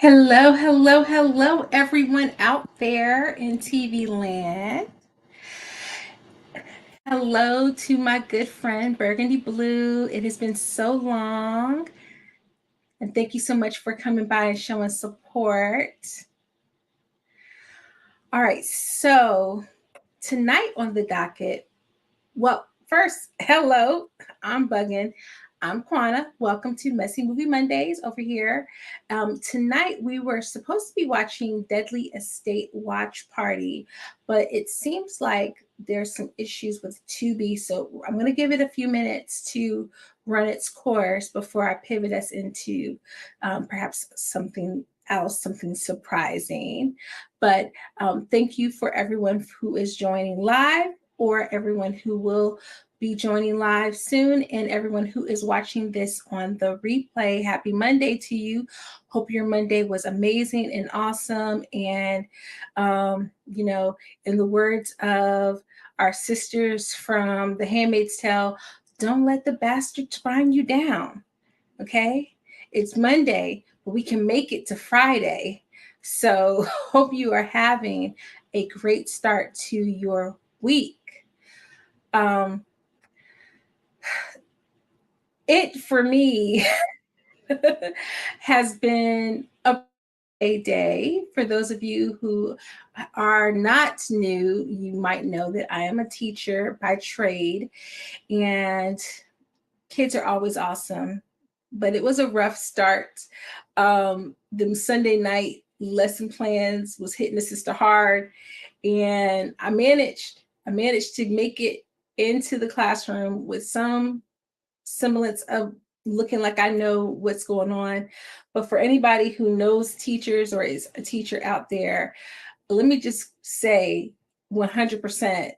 Hello, hello, hello, everyone out there in TV land. Hello to my good friend Burgundy Blue. It has been so long. And thank you so much for coming by and showing support. All right, so tonight on the docket, well, first, hello, I'm Buggin. I'm Quana. Welcome to Messy Movie Mondays over here. Tonight we were supposed to be watching Deadly Estate Watch Party, but it seems like there's some issues with Tubi. So I'm going to give it a few minutes to run its course before I pivot us into perhaps something else, something surprising. But thank you for everyone who is joining live or everyone who will be joining live soon and everyone who is watching this on the replay. Happy Monday to you. Hope your Monday was amazing and awesome. And, in the words of our sisters from The Handmaid's Tale, don't let the bastards grind you down. Okay? It's Monday, but we can make it to Friday. So hope you are having a great start to your week. It for me has been a day. For those of you who are not new, you might know that I am a teacher by trade, and kids are always awesome. But it was a rough start. The Sunday night lesson plans was hitting the sister hard, and I managed to make it into the classroom with some semblance of looking like I know what's going on. But for anybody who knows teachers or is a teacher out there, let me just say 100%,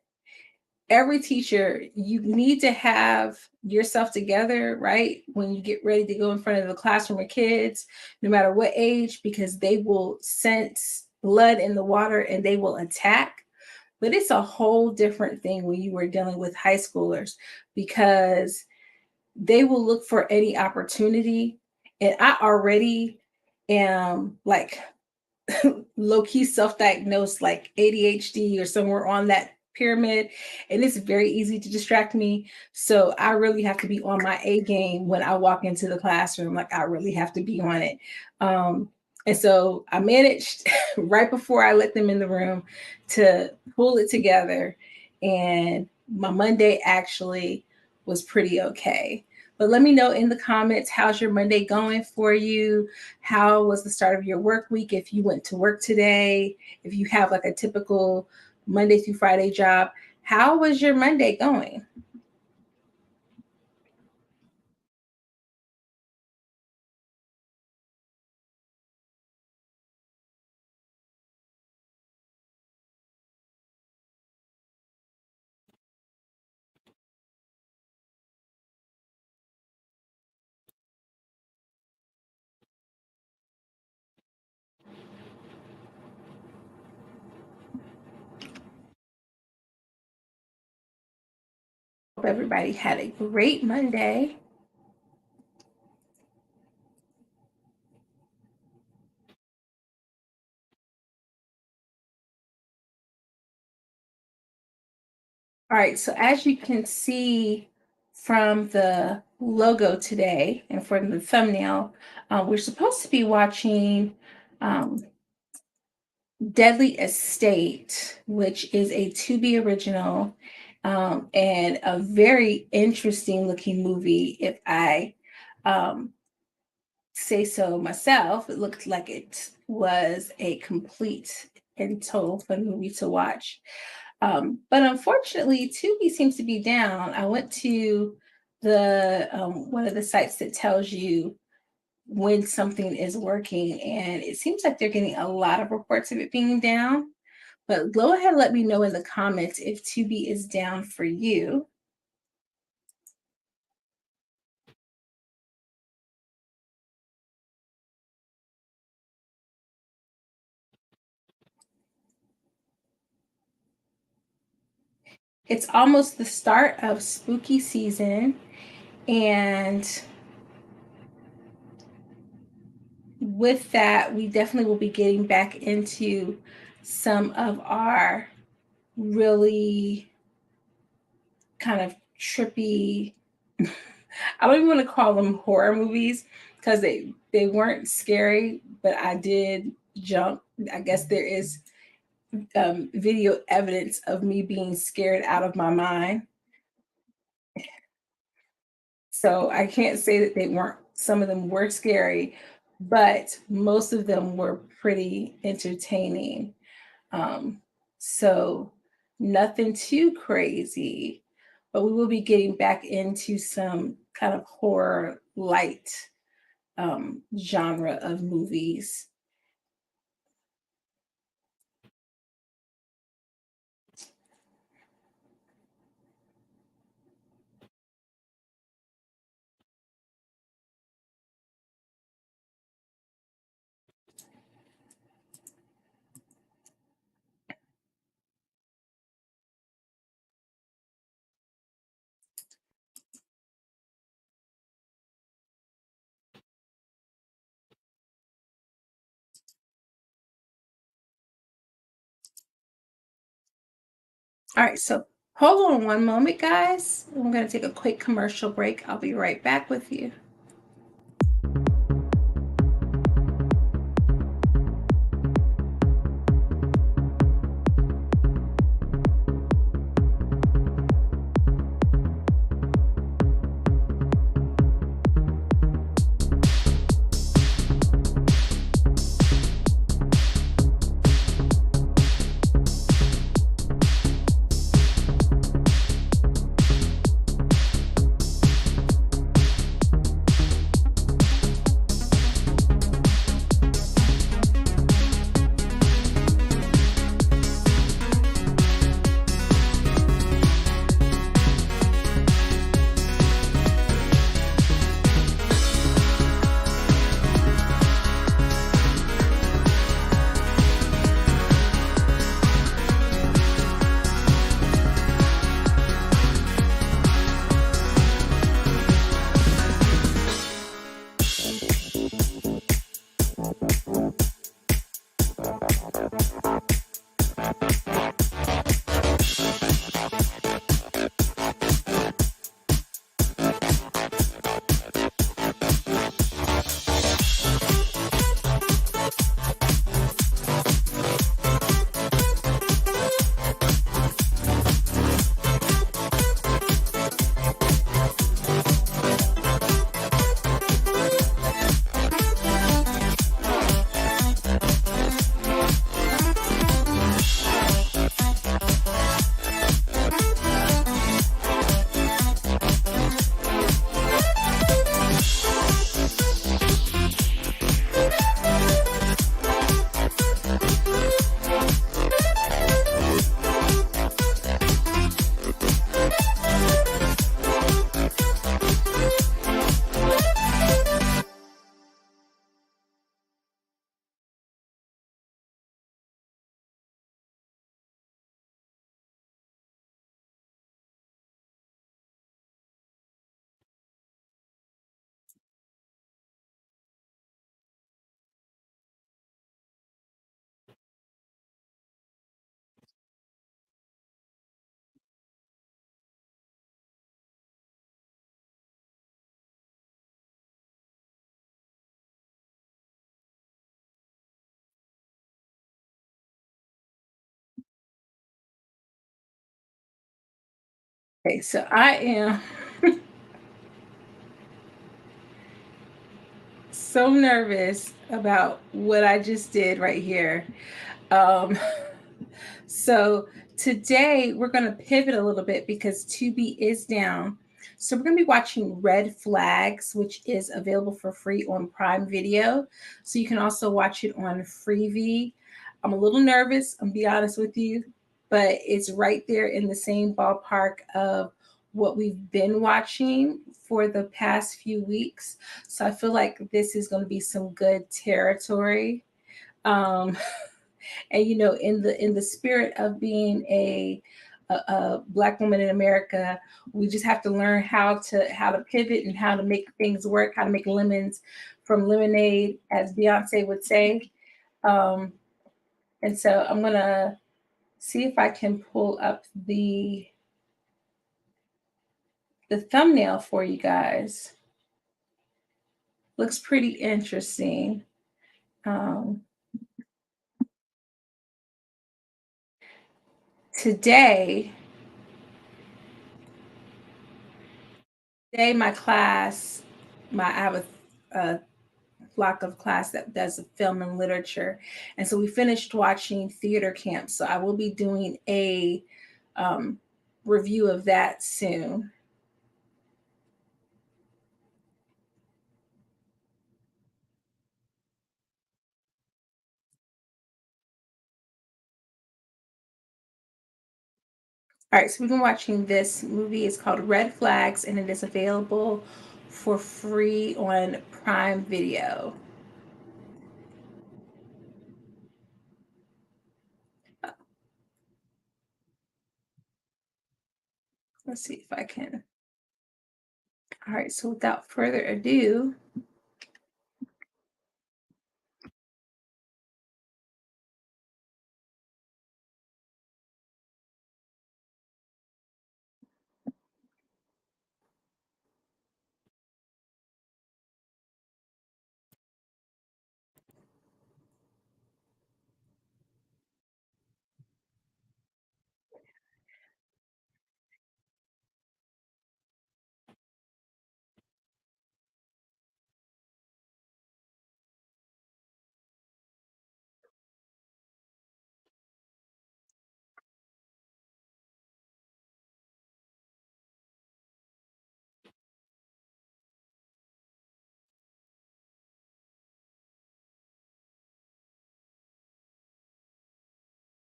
every teacher, you need to have yourself together, right? When you get ready to go in front of the classroom with kids, no matter what age, because they will sense blood in the water and they will attack. But it's a whole different thing when you are dealing with high schoolers, because they will look for any opportunity. And I already am like low-key self-diagnosed like ADHD or somewhere on that pyramid, and it's very easy to distract me. So I really have to be on my A game when I walk into the classroom. Like I really have to be on it. And so I managed right before I let them in the room to pull it together, and my Monday actually was pretty okay. But let me know in the comments, how's your Monday going for you? How was the start of your work week? If you went to work today, if you have like a typical Monday through Friday job, how was your Monday going? Hope everybody had a great Monday. All right, so as you can see from the logo today and from the thumbnail, we're supposed to be watching um, Deadly Estate, which is a Tubi original, and a very interesting looking movie. If I um, say so myself, it looked like it was a complete and total fun movie to watch. But unfortunately, Tubi seems to be down. I went to the one of the sites that tells you when something is working, and it seems like they're getting a lot of reports of it being down. But go ahead and let me know in the comments if Tubi is down for you. It's almost the start of spooky season, and with that, we definitely will be getting back into some of our really kind of trippy, I don't even want to call them horror movies because they weren't scary, but I did jump. I guess there is video evidence of me being scared out of my mind. So I can't say that they weren't, some of them were scary, but most of them were pretty entertaining. Um, so nothing too crazy, but we will be getting back into some kind of horror light genre of movies. All right, so hold on one moment, guys. I'm going to take a quick commercial break. I'll be right back with you. Okay, so I am so nervous about what I just did right here. Um, so today we're going to pivot a little bit because Tubi is down. So we're going to be watching Red Flags, which is available for free on Prime Video. So you can also watch it on FreeVee. I'm a little nervous, I'm be honest with you, but it's right there in the same ballpark of what we've been watching for the past few weeks. So I feel like this is going to be some good territory. Um, and in the spirit of being a black woman in America, we just have to learn how to pivot and how to make things work, how to make lemons from lemonade, as Beyonce would say. Um, and so I'm gonna see if I can pull up the thumbnail for you guys. Looks pretty interesting. Um, today, today my class, I have a block of class that does film and literature, and so we finished watching theater camp. So I will be doing a um, review of that soon. All right, so we've been watching this movie. It's called Red Flags, and it is available for free on Prime Video. Let's see if I can. All right, so without further ado,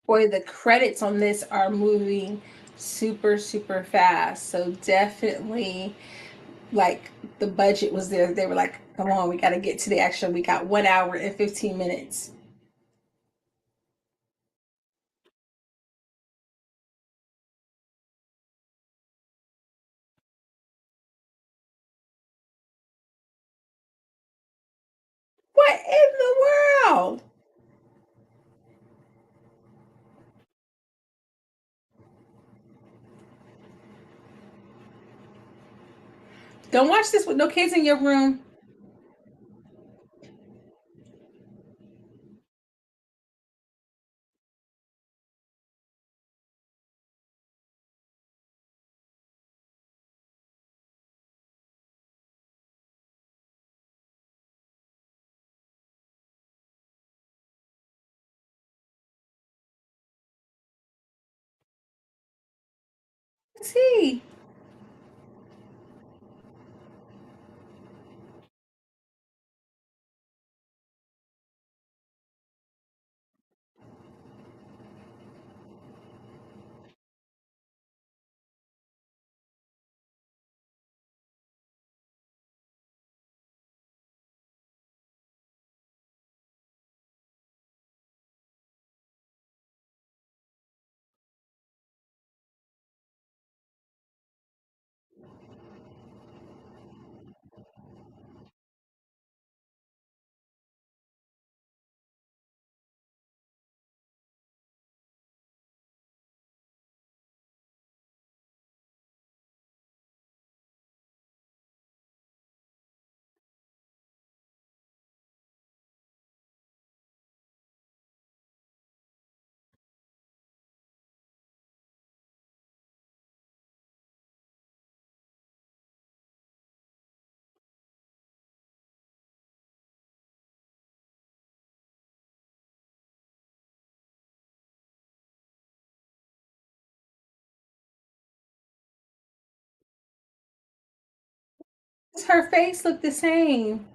boy, the credits on this are moving super, super fast. So definitely, like, the budget was there. They were like, come on, we got to get to the action. We got 1 hour and 15 minutes. What in the world? Don't watch this with no kids in your room. See, does her face look the same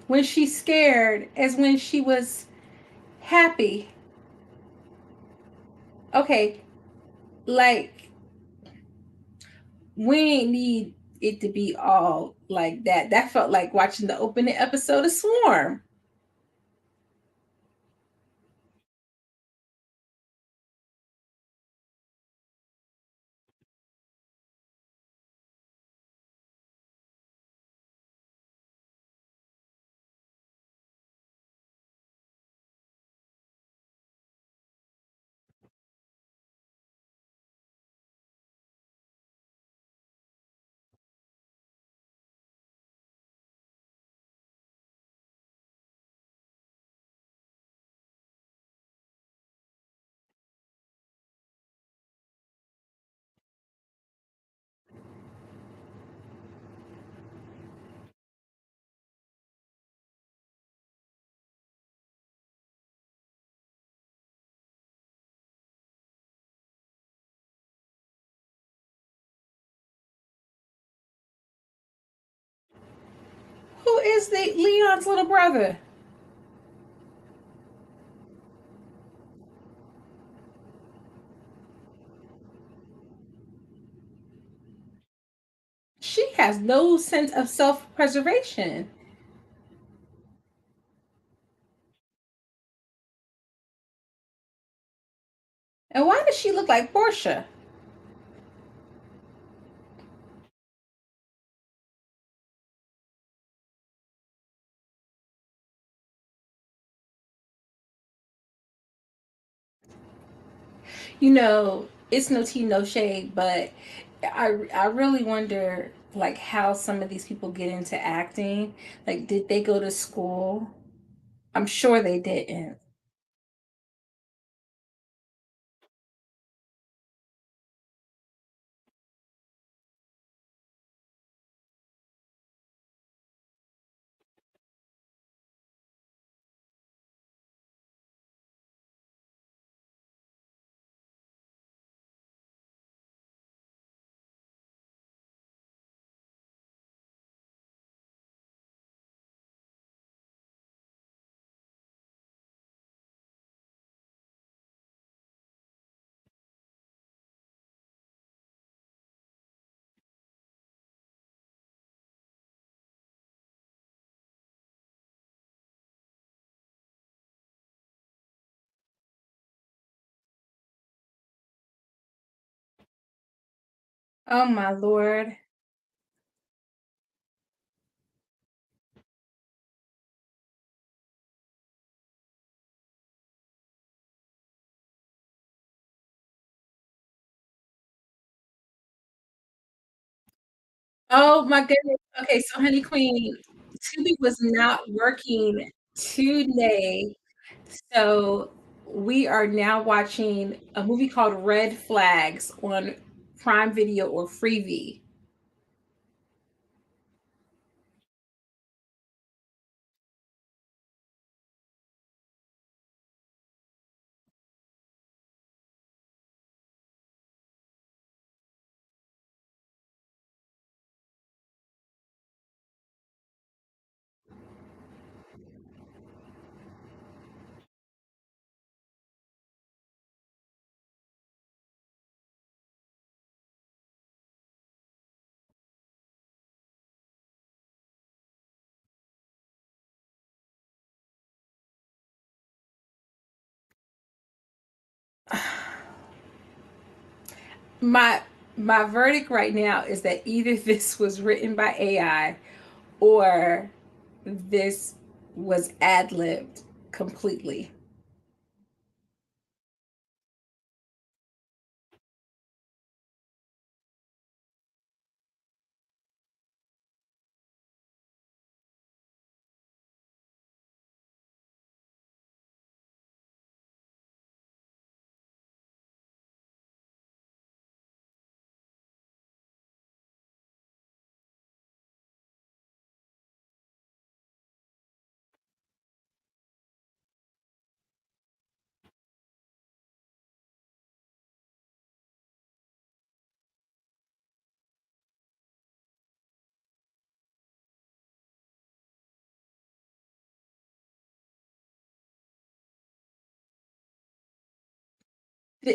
when she's scared as when she was happy? Okay, like, we ain't need it to be all like that. That felt like watching the opening episode of Swarm. is the Leon's little brother? She has no sense of self-preservation. And why does she look like Portia? It's no tea, no shade, but I really wonder like how some of these people get into acting. Like, did they go to school? I'm sure they didn't. Oh my lord. Oh my goodness. Okay, so Honey Queen, Tubi was not working today. So we are now watching a movie called Red Flags on Prime Video or FreeVee. My my verdict right now is that either this was written by AI or this was ad-libbed completely.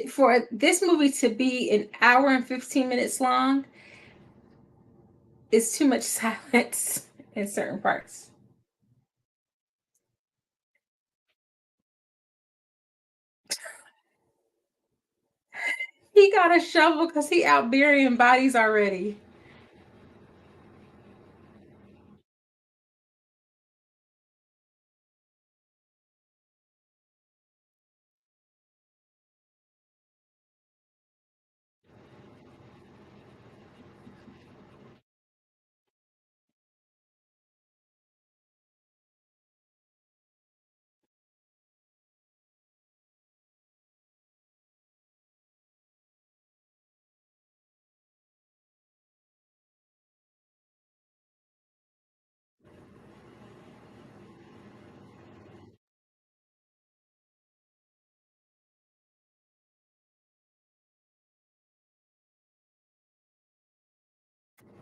For this movie to be an hour and 15 minutes long is too much silence in certain parts. He got a shovel because he out burying bodies already.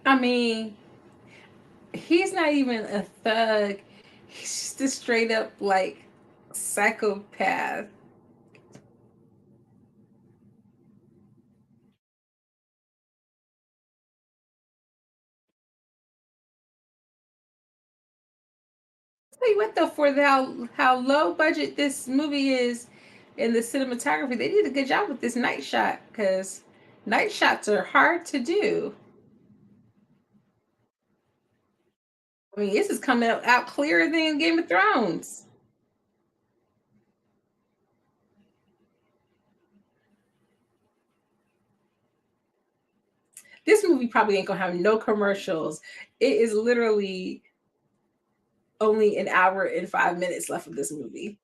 I mean, He's not even a thug. He's just a straight up like psychopath. Tell you what though, for how low budget this movie is in the cinematography, they did a good job with this night shot because night shots are hard to do. I mean, this is coming out clearer than Game of Thrones. This movie probably ain't gonna have no commercials. It is literally only an hour and 5 minutes left of this movie.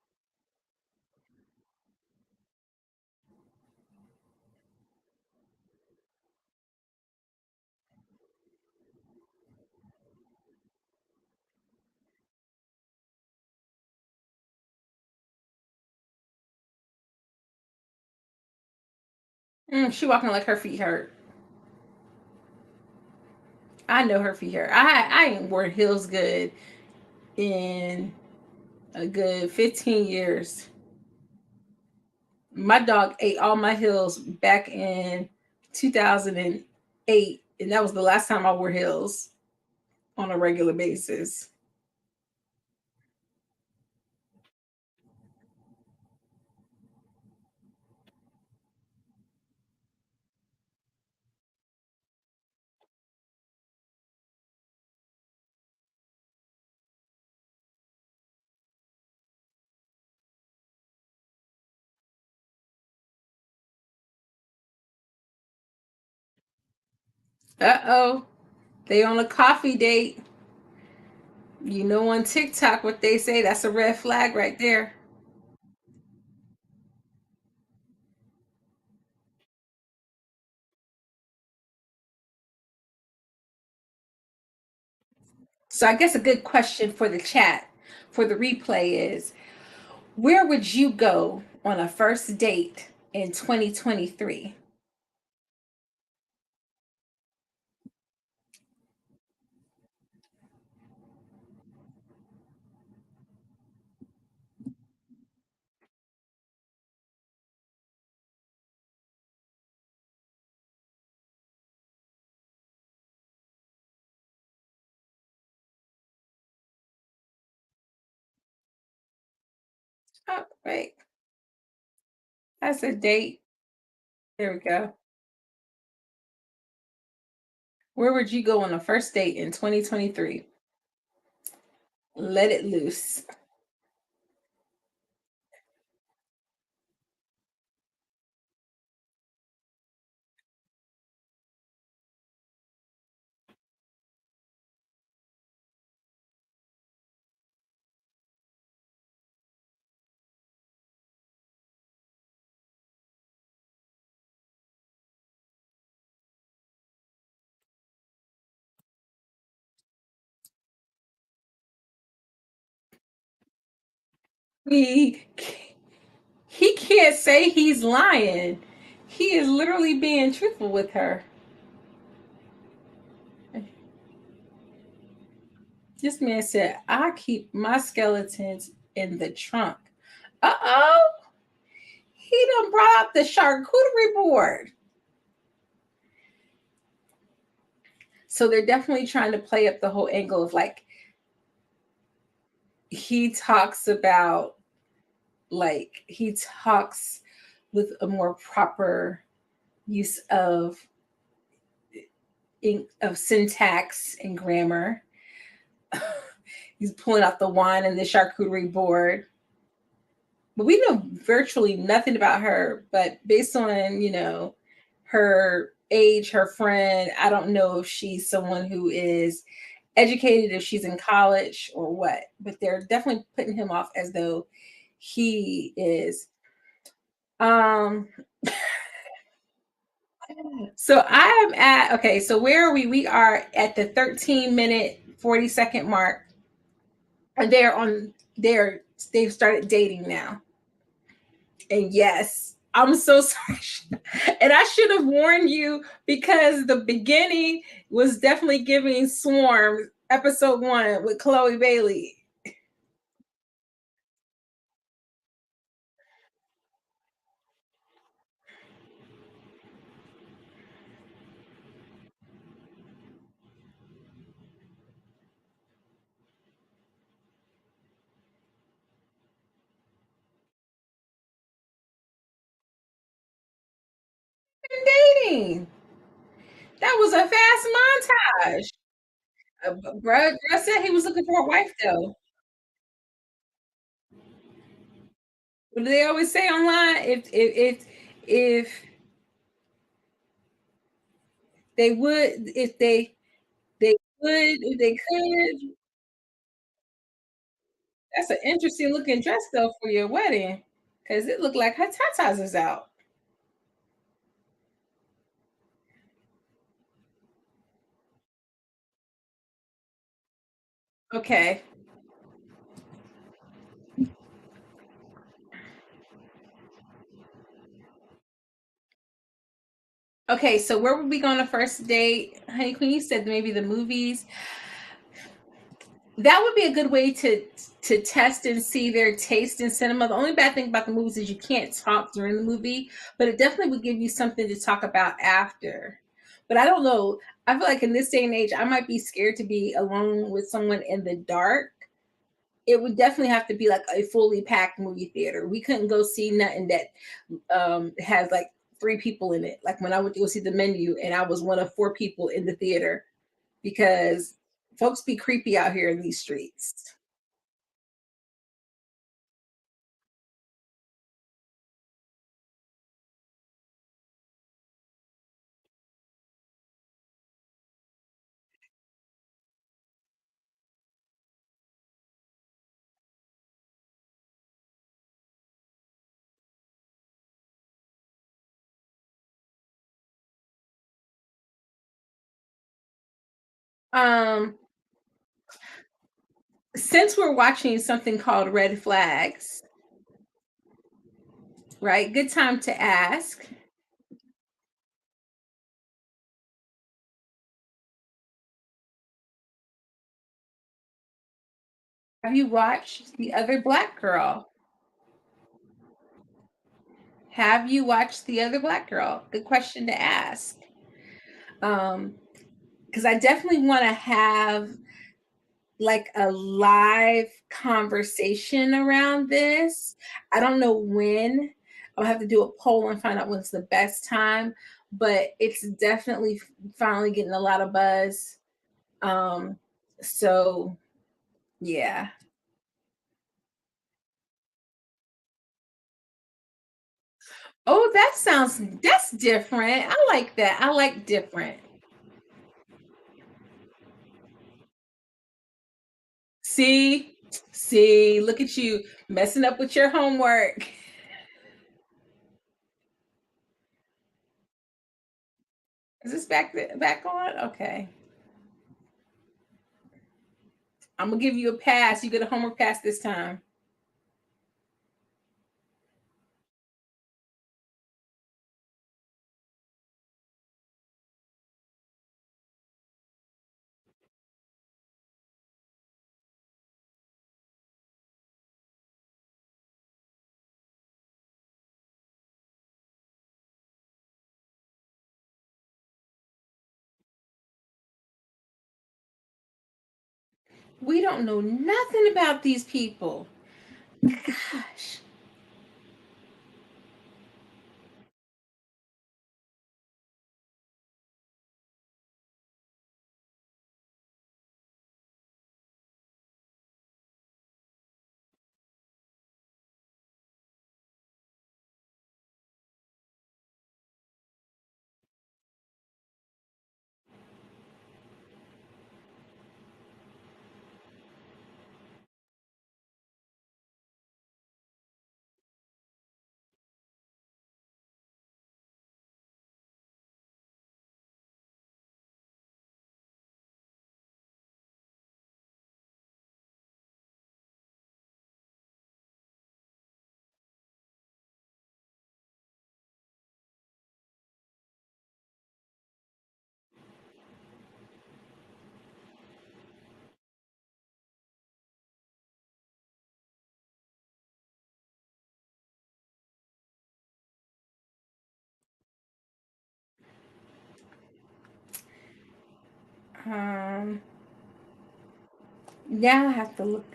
She walking like her feet hurt. I know her feet hurt. I ain't worn heels good in a good 15 years. My dog ate all my heels back in 2008, and that was the last time I wore heels on a regular basis. Uh-oh. They on a coffee date. You know on TikTok what they say, that's a red flag right there. So I guess a good question for the chat, for the replay is, where would you go on a first date in 2023? Oh, wait. That's a date. There we go. Where would you go on a first date in 2023? Let it loose. He he can't say he's lying. He is literally being truthful with her. This man said, I keep my skeletons in the trunk. Uh-oh. He done brought out the charcuterie board. So they're definitely trying to play up the whole angle of like, he talks about, like, he talks with a more proper use of syntax and grammar. He's pulling out the wine and the charcuterie board. But we know virtually nothing about her. But based on, her age, her friend, I don't know if she's someone who is educated, if she's in college or what. But they're definitely putting him off as though he is. Um, so I am at, okay, so where are we? We are at the 13-minute, 40-second mark. And they've started dating now. And yes, I'm so sorry. And I should have warned you because the beginning was definitely giving Swarm. Episode 1 with Chloe Bailey. Dating. That was a fast montage. Bruh said he was looking for a wife though. What do they always say online? If they would, if they would, if they could. That's an interesting looking dress though for your wedding, because it looked like her tatas is out. Okay. Okay, so where would we go on a first date? Honey Queen, you said maybe the movies. That would be a good way to test and see their taste in cinema. The only bad thing about the movies is you can't talk during the movie, but it definitely would give you something to talk about after. But I don't know. I feel like in this day and age, I might be scared to be alone with someone in the dark. It would definitely have to be like a fully packed movie theater. We couldn't go see nothing that has like three people in it. Like when I went to go see the menu and I was one of four people in the theater because folks be creepy out here in these streets. Um, since we're watching something called Red Flags, right? Good time to ask. Have you watched The Other Black Girl? Have you watched The Other Black Girl? Good question to ask. Um, because I definitely want to have like a live conversation around this. I don't know when. I'll have to do a poll and find out when's the best time, but it's definitely finally getting a lot of buzz. Um, so yeah. Oh, that's different. I like that. I like different. See, see, look at you messing up with your homework. Is this back on? Okay. I'm gonna give you a pass. You get a homework pass this time. We don't know nothing about these people. Gosh. Um, now I have to look.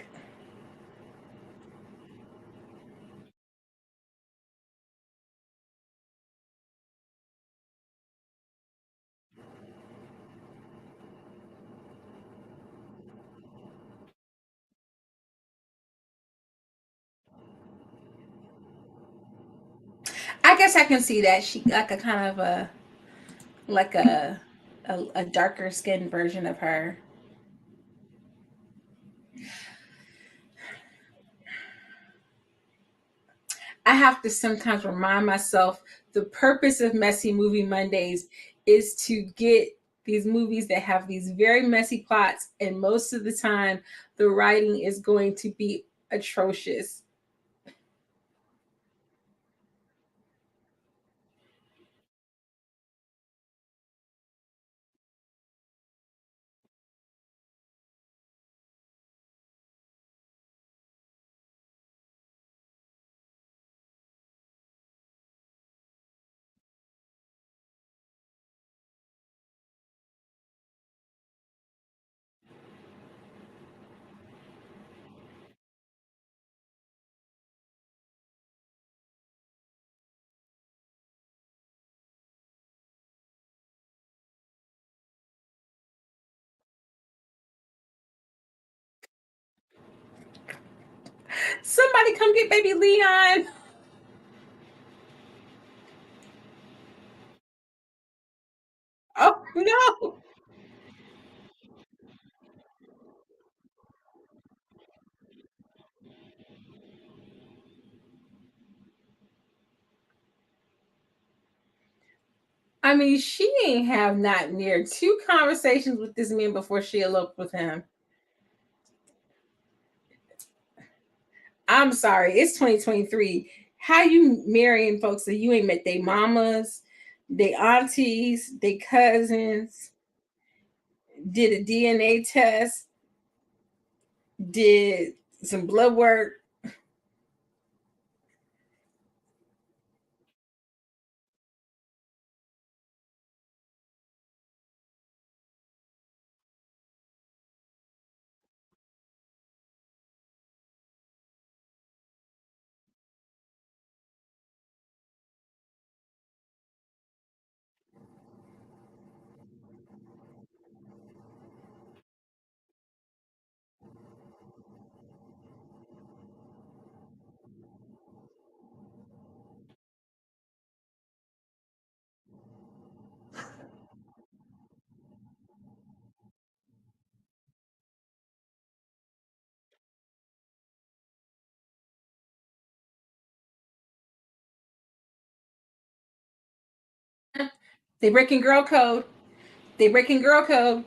I guess I can see that she like a kind of a like a darker skinned version of her. I have to sometimes remind myself the purpose of Messy Movie Mondays is to get these movies that have these very messy plots, and most of the time, the writing is going to be atrocious. Somebody come get baby Leon. Oh no. I mean, she ain't have not near two conversations with this man before she eloped with him. I'm sorry, it's 2023. How you marrying folks that you ain't met they mamas, they aunties, they cousins, did a DNA test, did some blood work. They breaking girl code. They breaking girl code.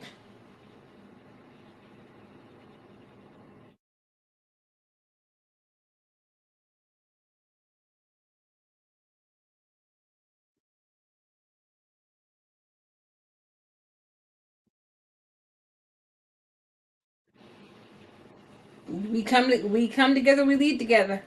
We come together, we lead together.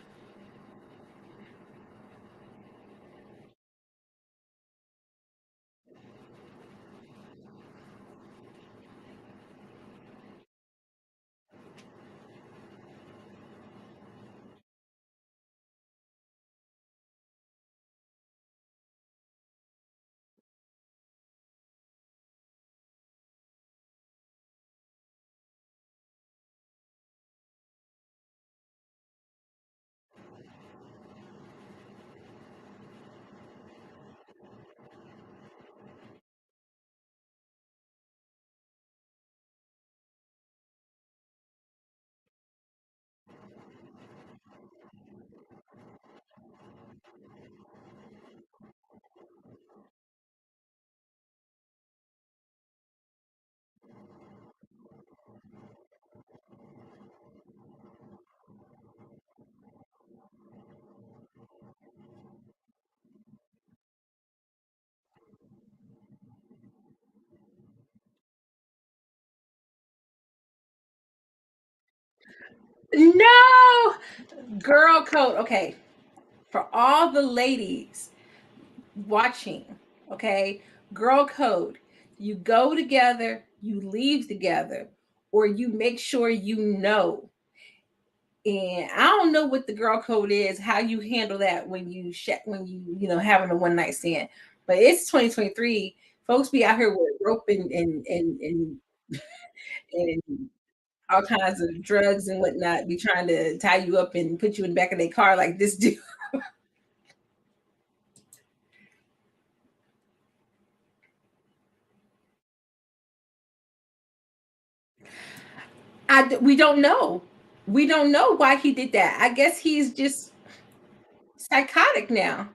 No, girl code. Okay, for all the ladies watching, okay, girl code. You go together, you leave together, or you make sure you know. And I don't know what the girl code is, how you handle that when when you know having a one night stand. But it's 2023. Folks be out here with rope and all kinds of drugs and whatnot, be trying to tie you up and put you in the back of their car like this dude. We don't know. We don't know why he did that. I guess he's just psychotic now.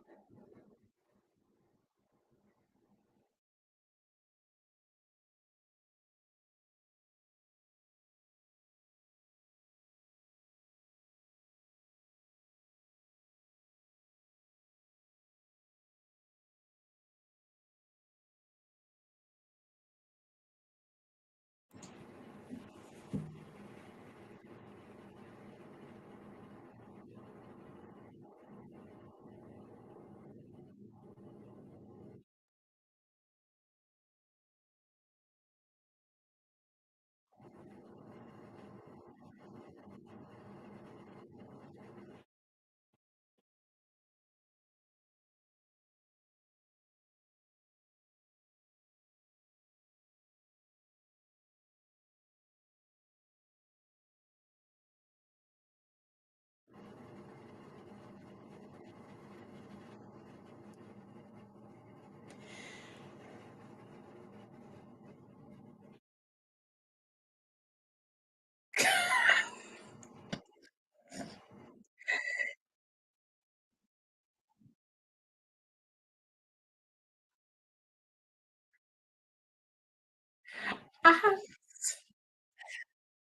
I,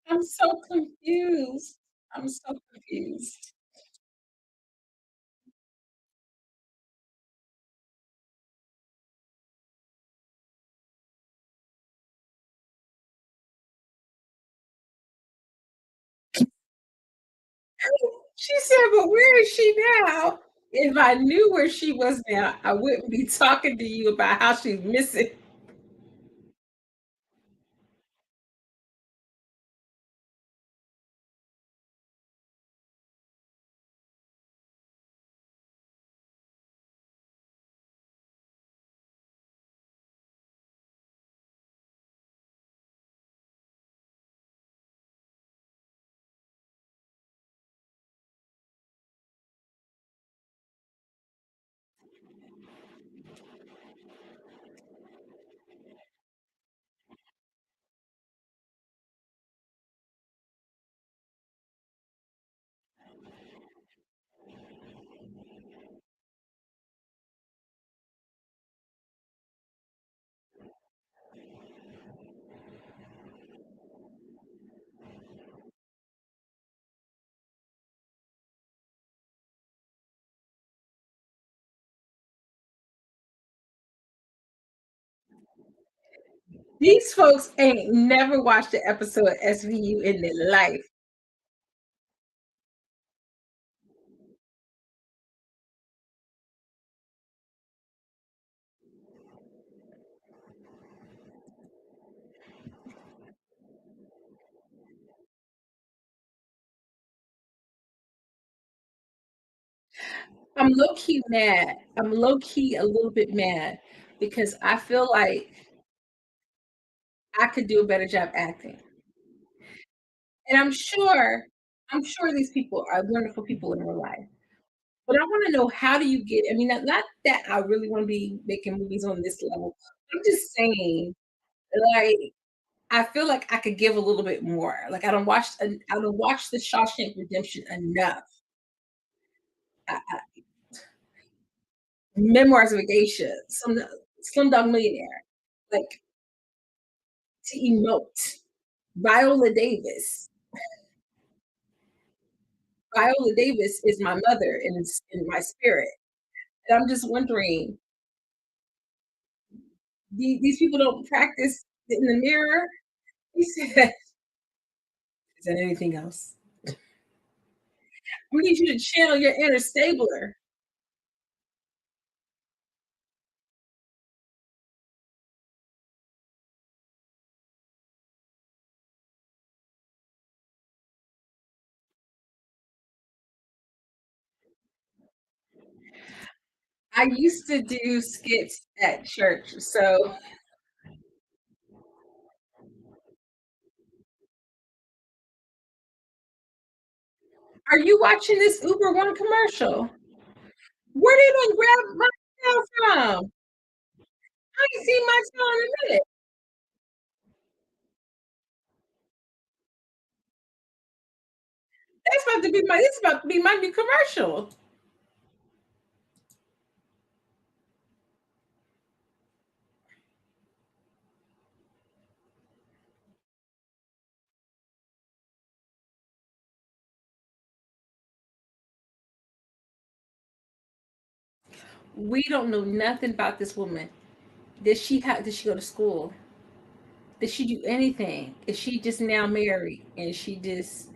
I'm so confused. I'm so confused. She said, "But where is she now?" If I knew where she was now, I wouldn't be talking to you about how she's missing. These folks ain't never watched an episode of SVU in their life. I'm low key mad. I'm low key a little bit mad because I feel like I could do a better job acting. And I'm sure these people are wonderful people in real life. But I want to know, how do you get, I mean, not that I really want to be making movies on this level. I'm just saying, like, I feel like I could give a little bit more. Like I don't watch the Shawshank Redemption enough. Memoirs of a Geisha, some Slumdog Millionaire, like, to emote. Viola Davis. Viola Davis is my mother in my spirit. And I'm just wondering, these people don't practice in the mirror? He said, "Is that anything else? We need you to channel your inner Stabler." I used to do skits at church, so are you watching this Uber One commercial? Where did they grab my tail from? I ain't seen my tail in a minute. That's about to be my this is about to be my new commercial. We don't know nothing about this woman. Did she go to school? Did she do anything? Is she just now married and she just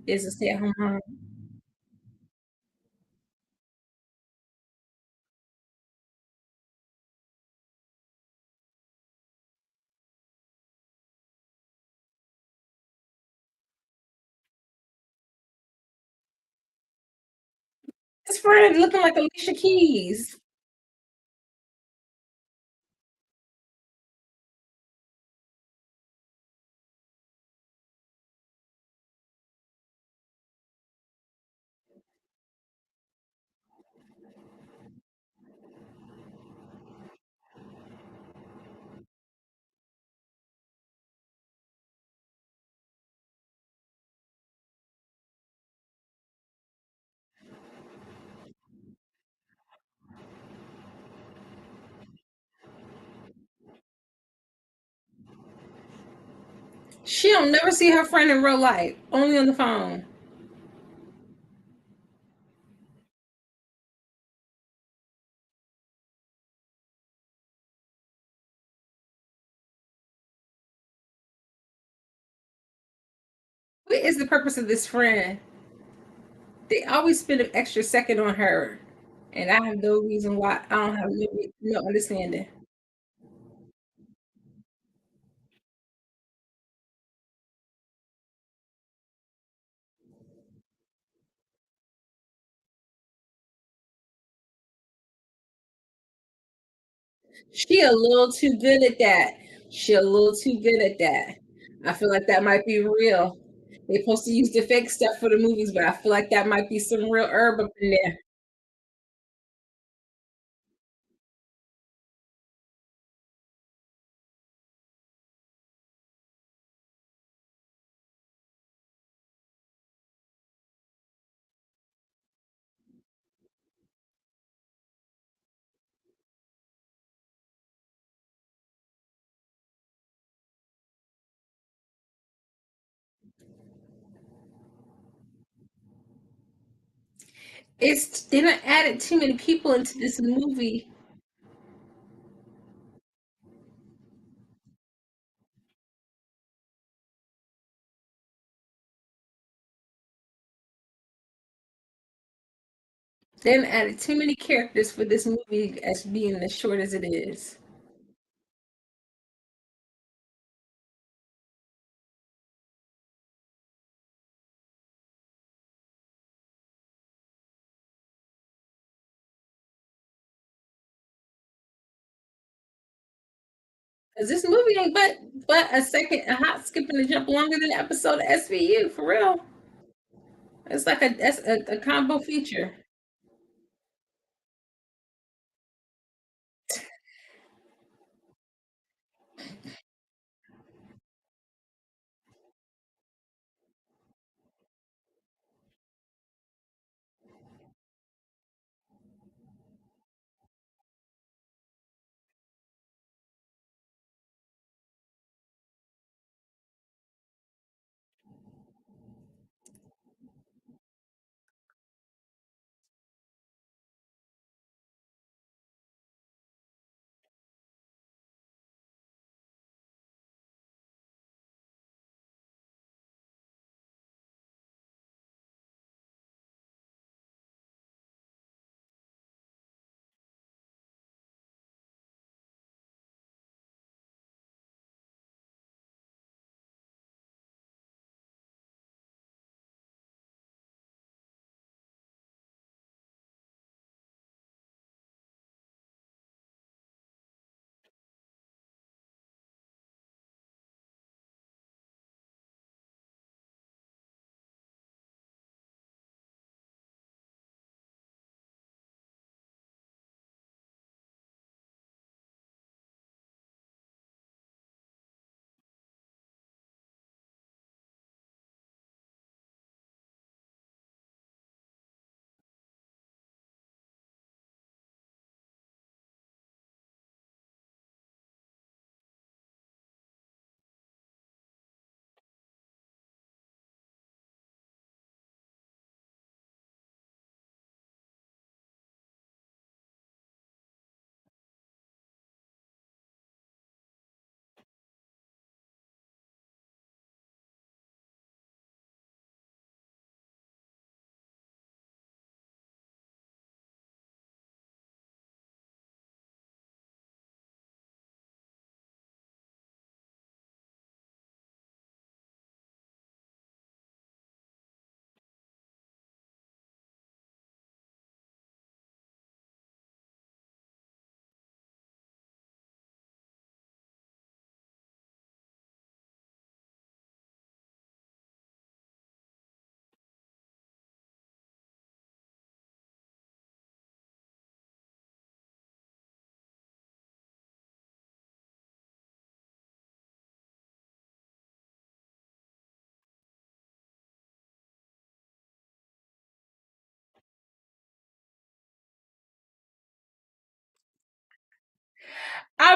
is a stay-at-home mom? His friend looking like Alicia Keys. She don't never see her friend in real life, only on the phone. What is the purpose of this friend? They always spend an extra second on her, and I have no reason why. I don't have no understanding. She a little too good at that. She a little too good at that. I feel like that might be real. They supposed to use the fake stuff for the movies, but I feel like that might be some real herb up in there. It's they done added too many people into this movie. They done added too many characters for this movie as being as short as it is. Cause this movie ain't but a hot skip and a jump longer than the episode of SVU for real. It's like a combo feature.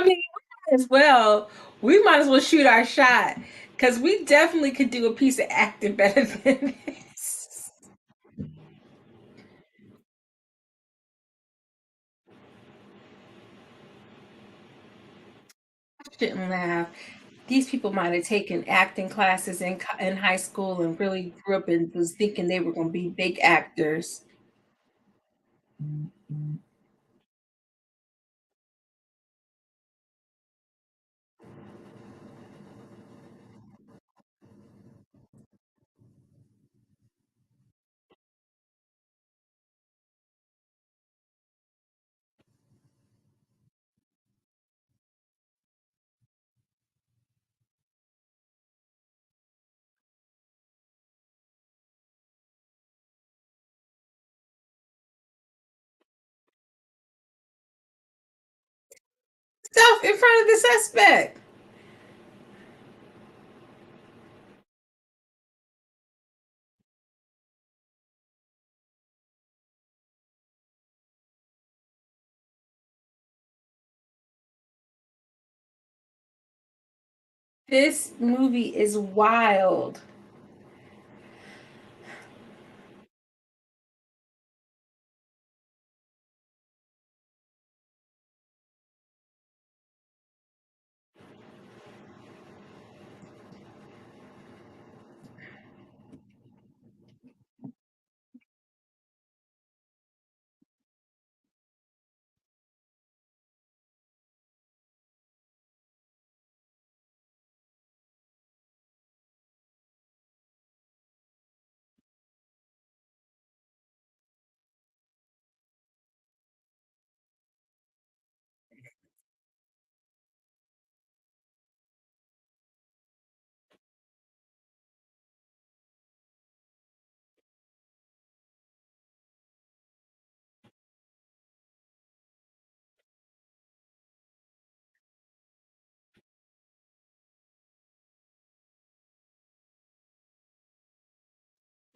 mean, as well, we might as well shoot our shot because we definitely could do a piece of acting better than this. I shouldn't laugh. These people might have taken acting classes in high school and really grew up and was thinking they were going to be big actors. Stuff in front of the suspect. This movie is wild.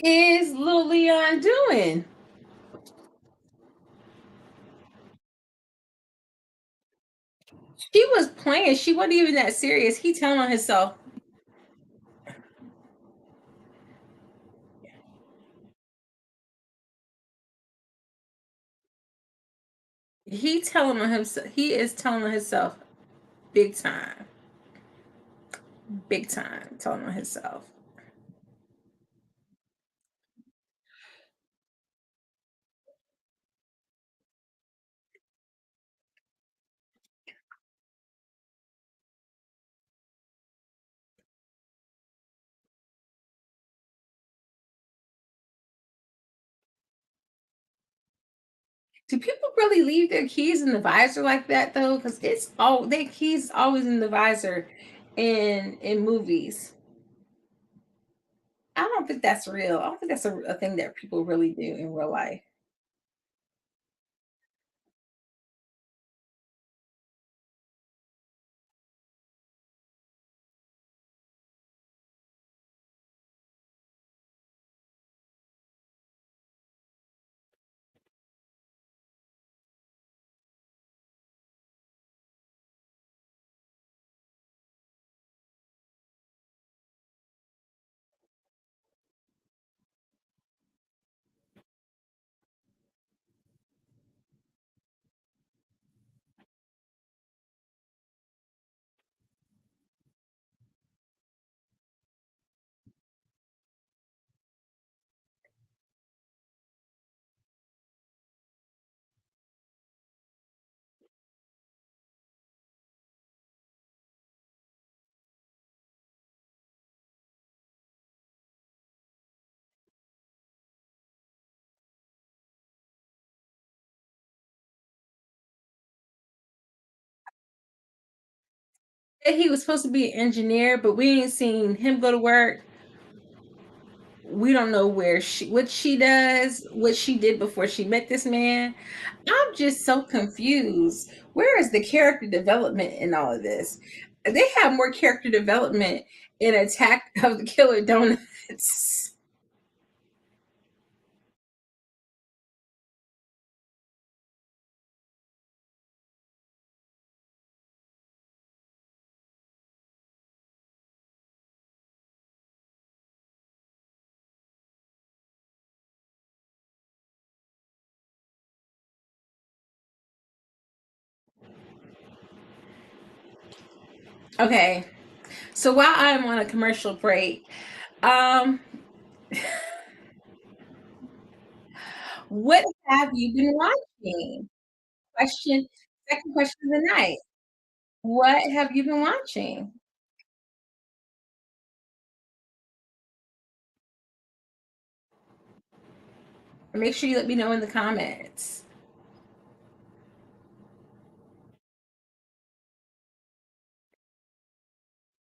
Is little Leon doing? She was playing. She wasn't even that serious. He telling on himself. He telling on himself. He is telling on himself big time. Big time telling on himself. Do people really leave their keys in the visor like that though? Because it's all their keys always in the visor in movies. I don't think that's real. I don't think that's a thing that people really do in real life. He was supposed to be an engineer, but we ain't seen him go to work. We don't know what she does, what she did before she met this man. I'm just so confused. Where is the character development in all of this? They have more character development in Attack of the Killer Donuts. Okay. So while I'm on a commercial break, um, what have you been watching? Question, second question of the night. What have you been watching? Make sure you let me know in the comments.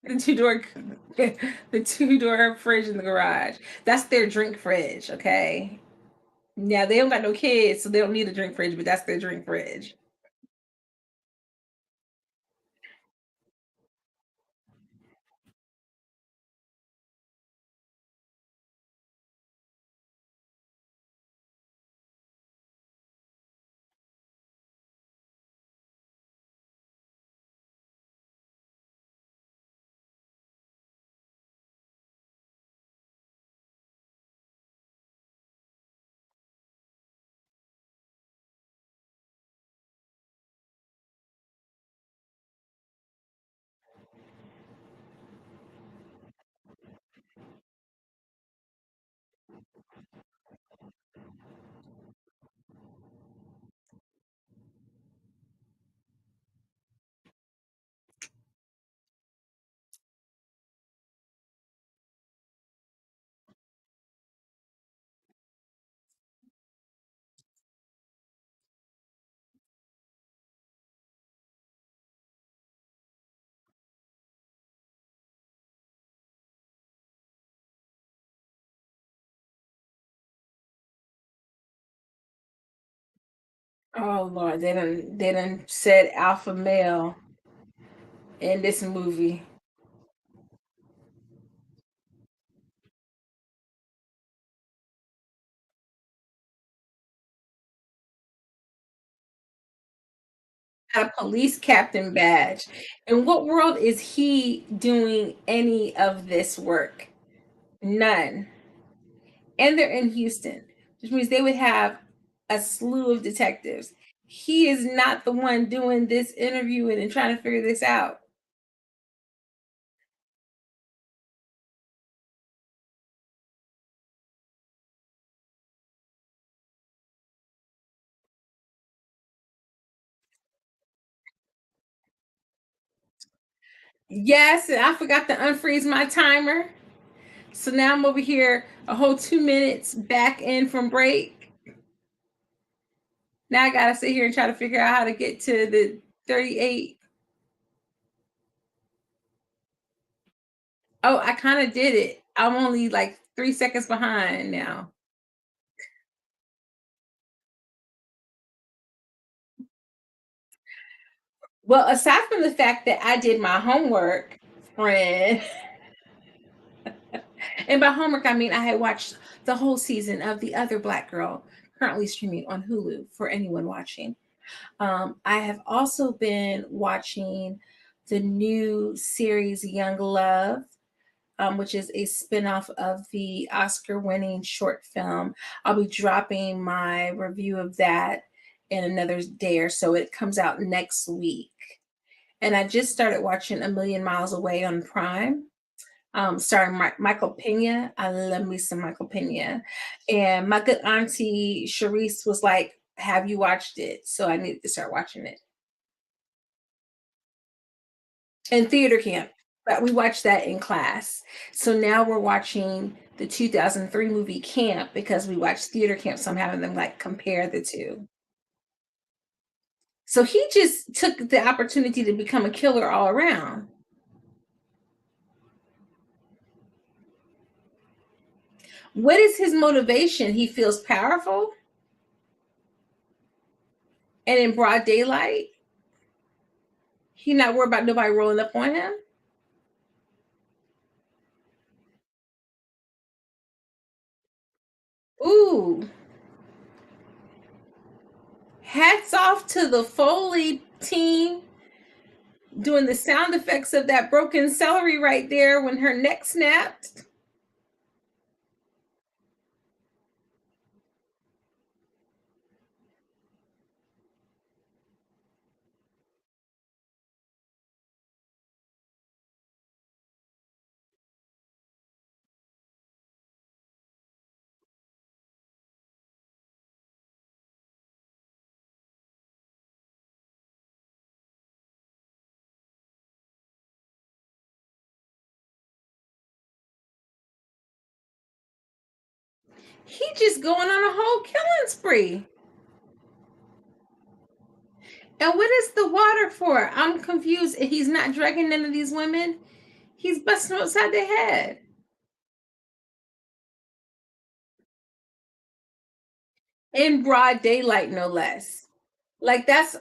The two door, the two-door fridge in the garage. That's their drink fridge. Okay. Yeah, they don't got no kids, so they don't need a drink fridge, but that's their drink fridge. Oh Lord, they done said alpha male in this movie. Got a police captain badge. In what world is he doing any of this work? None. And they're in Houston, which means they would have a slew of detectives. He is not the one doing this interviewing and trying to figure this out. Yes, and I forgot to unfreeze my timer. So now I'm over here a whole 2 minutes back in from break. Now I gotta sit here and try to figure out how to get to the 38. Oh, I kind of did it. I'm only like 3 seconds behind now. Well, aside from the fact that I did my homework, friend, and by homework I mean I had watched the whole season of The Other Black Girl, currently streaming on Hulu for anyone watching. I have also been watching the new series Young Love, which is a spinoff of the Oscar winning short film. I'll be dropping my review of that in another day or so. It comes out next week. And I just started watching A Million Miles Away on Prime, starring Michael Pena. I love me some Michael Pena. And my good auntie Sharice was like, have you watched it? So I needed to start watching it. And theater camp. But we watched that in class. So now we're watching the 2003 movie Camp because we watched theater camp. So I'm having them like compare the two. So he just took the opportunity to become a killer all around. What is his motivation? He feels powerful and in broad daylight. He not worried about nobody rolling up on him. Ooh, hats off to the Foley team doing the sound effects of that broken celery right there when her neck snapped. He just going on a whole killing spree. And what is the water for? I'm confused. If he's not dragging none of these women, he's busting them upside their head. In broad daylight, no less. Like that's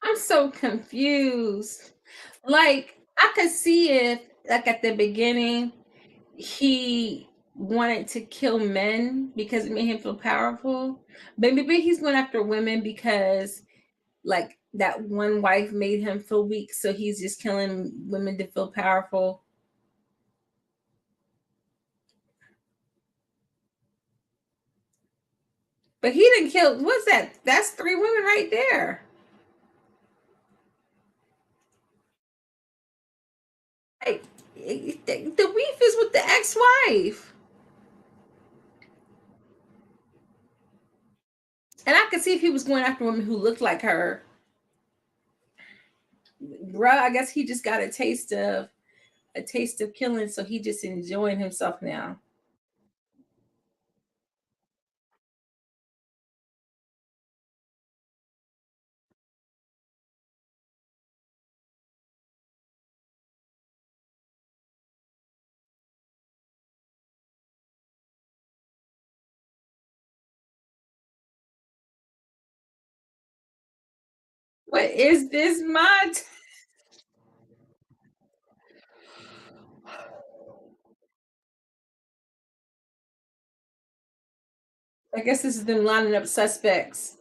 I'm so confused. Like I could see if like at the beginning he wanted to kill men because it made him feel powerful. But maybe he's going after women because like that one wife made him feel weak, so he's just killing women to feel powerful. But he didn't kill. What's that? That's three women right there. Like, the beef is with the ex-wife, and I could see if he was going after women who looked like her. Bruh, I guess he just got a taste of killing, so he just enjoying himself now. What is this mod? I guess this is them lining up suspects.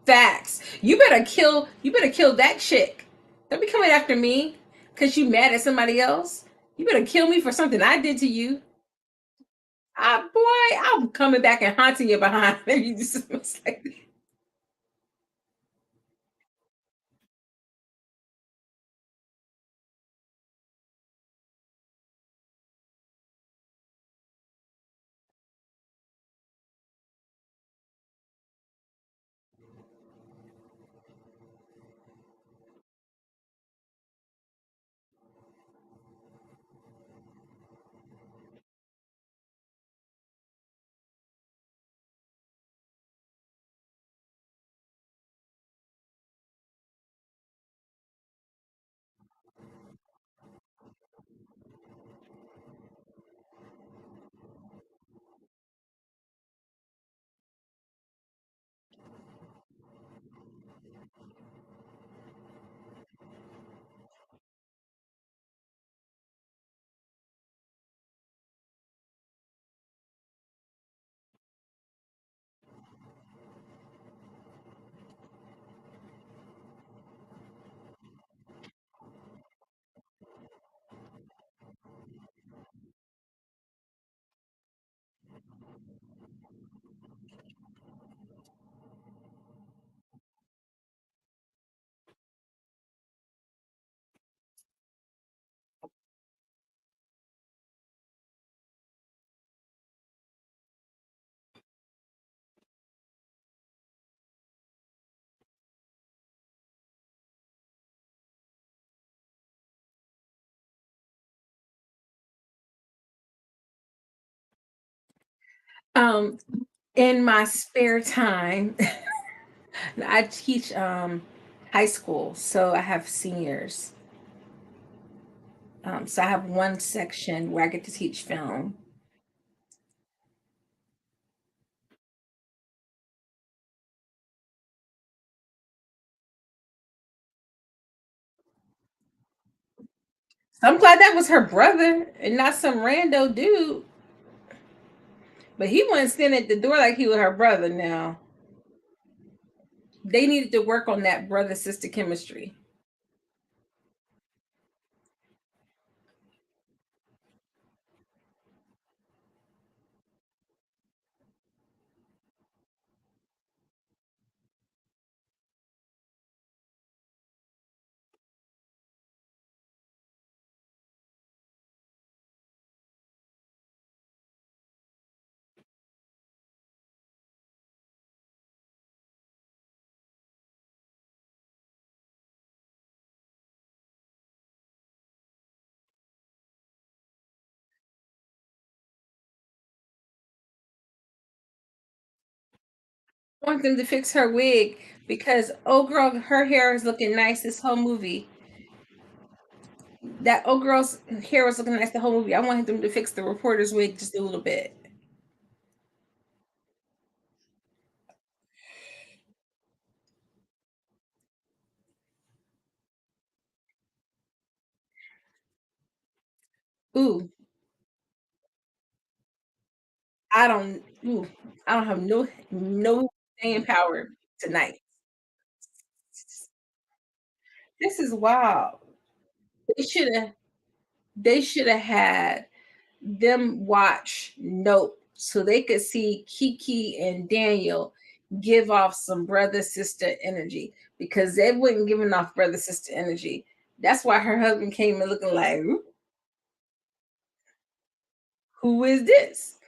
Facts. You better kill that chick. Don't be coming after me because you mad at somebody else. You better kill me for something I did to you. Ah, boy, I'm coming back and haunting you behind. You just like, um, in my spare time, I teach high school, so I have seniors. So I have one section where I get to teach film. So I'm glad that was her brother and not some rando dude. But he wasn't standing at the door like he was her brother now. They needed to work on that brother sister chemistry. want them to fix her wig because old girl, her hair is looking nice this whole movie. That old girl's hair was looking nice the whole movie. I wanted them to fix the reporter's wig just a little bit. Ooh, I don't. Ooh, I don't have no staying power tonight. This is wild. They should have. They should have had them watch Nope so they could see Kiki and Daniel give off some brother sister energy because they wouldn't giving off brother sister energy. That's why her husband came in looking like, who is this?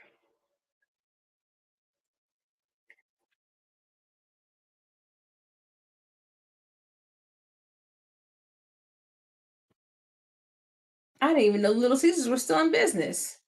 I didn't even know Little Caesars were still in business.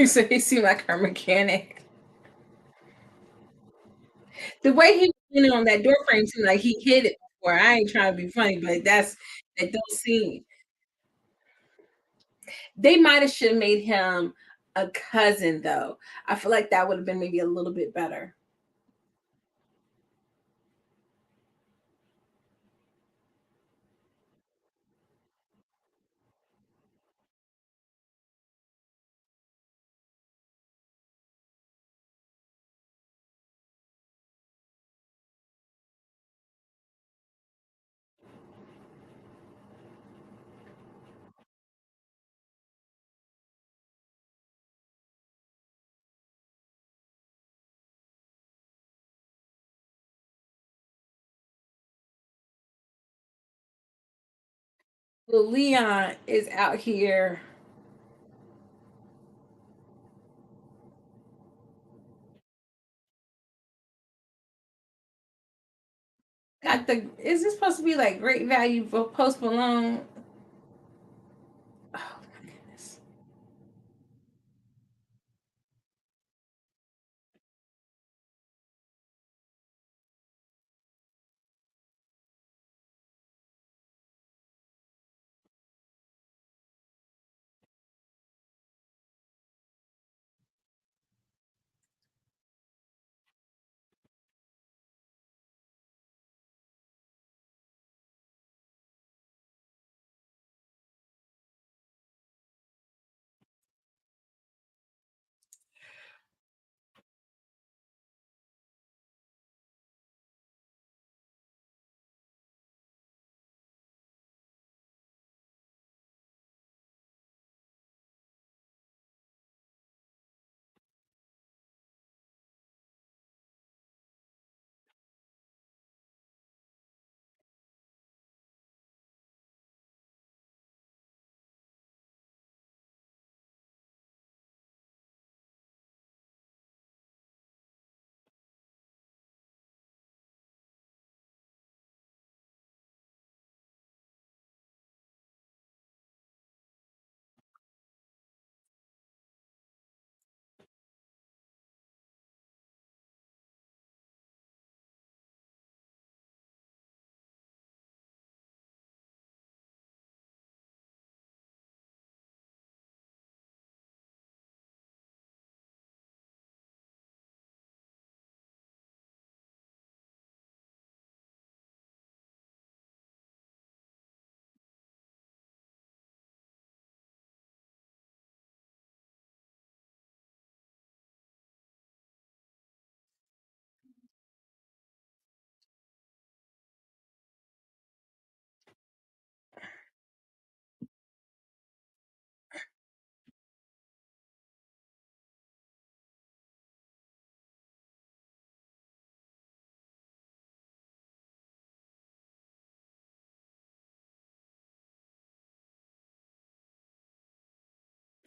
So he seemed like her mechanic. The way he was leaning on that door frame seemed like he hit it before. I ain't trying to be funny, but that don't seem. They might have should have made him a cousin though. I feel like that would have been maybe a little bit better. Well, Leon is out here. Got the. Is this supposed to be like great value for Post Malone? Oh my goodness.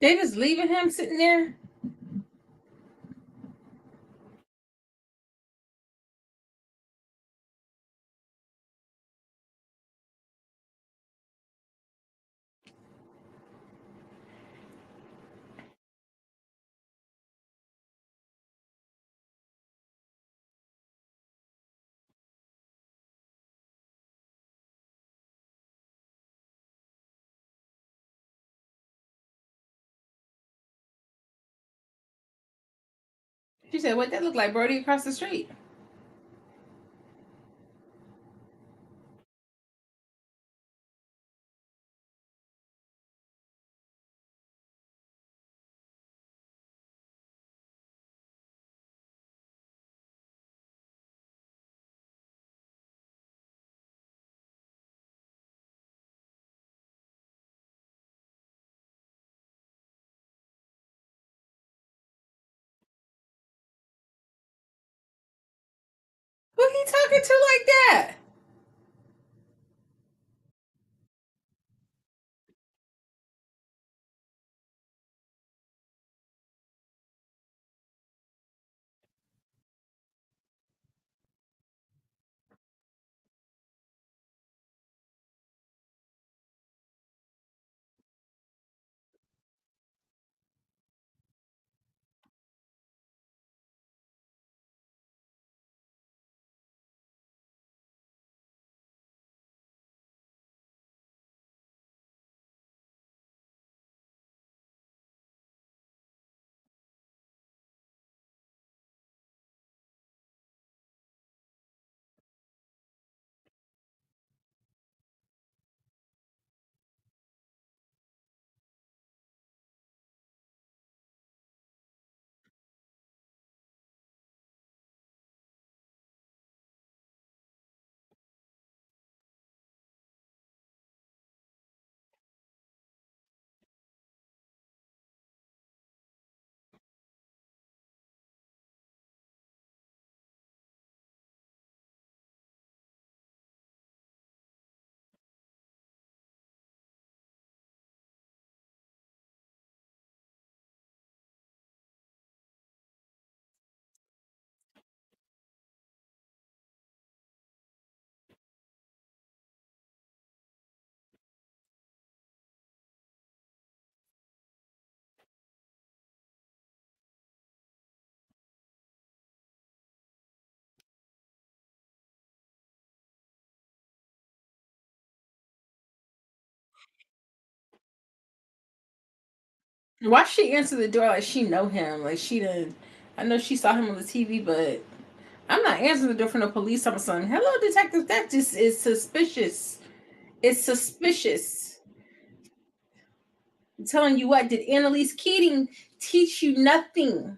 They just leaving him sitting there. She said, "What that look like, Brody, across the street?" Who he talking to like that? Why she answer the door like she know him? Like she didn't. I know she saw him on the TV, but I'm not answering the door for no police. I'm saying, "Hello, detective." That just is suspicious. It's suspicious. I'm telling you what. Did Annalise Keating teach you nothing?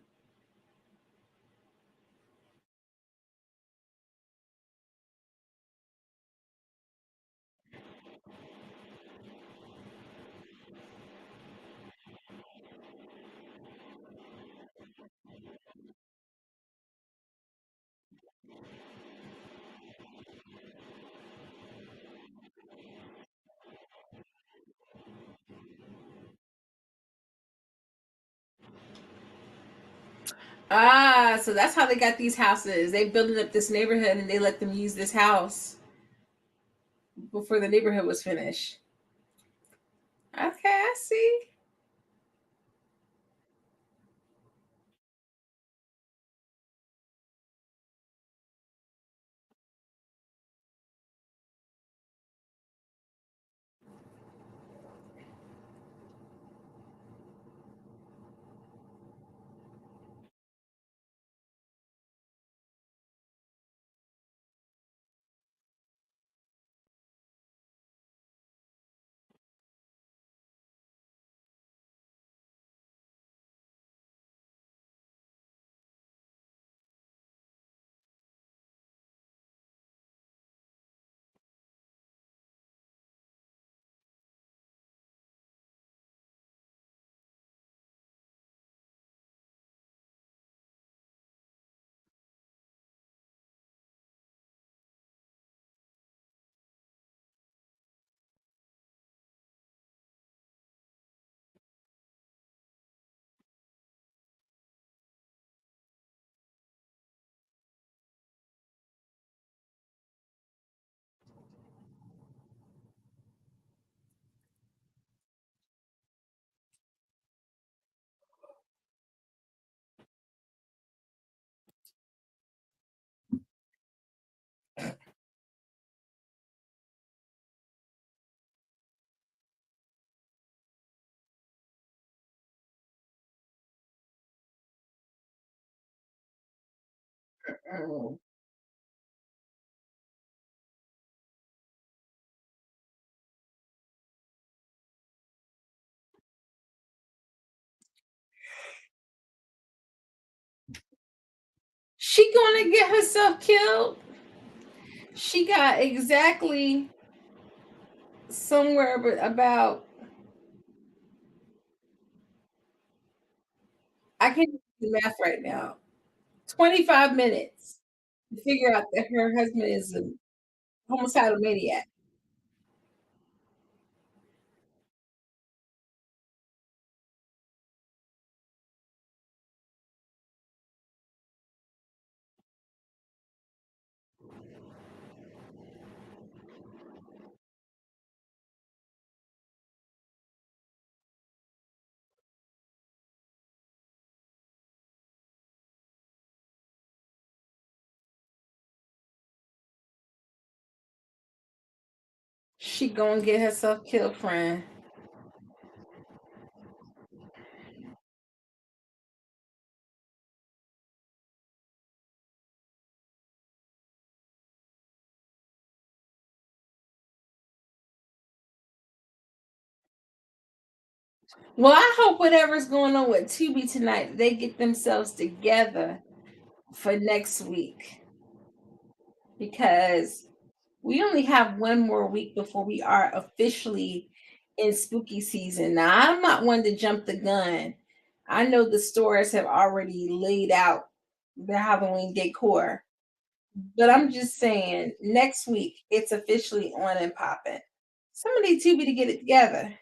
Ah, so that's how they got these houses. They building up this neighborhood and they let them use this house before the neighborhood was finished. Okay, I see. Mm. She gonna get herself killed. She got exactly somewhere but about I can't do math right now. 25 minutes to figure out that her husband is a homicidal maniac. She gonna get herself killed, friend. Well, I hope whatever's going on with Tubi tonight, they get themselves together for next week because we only have one more week before we are officially in spooky season. Now, I'm not one to jump the gun. I know the stores have already laid out their Halloween decor, but I'm just saying next week it's officially on and popping. Somebody Tubi to get it together.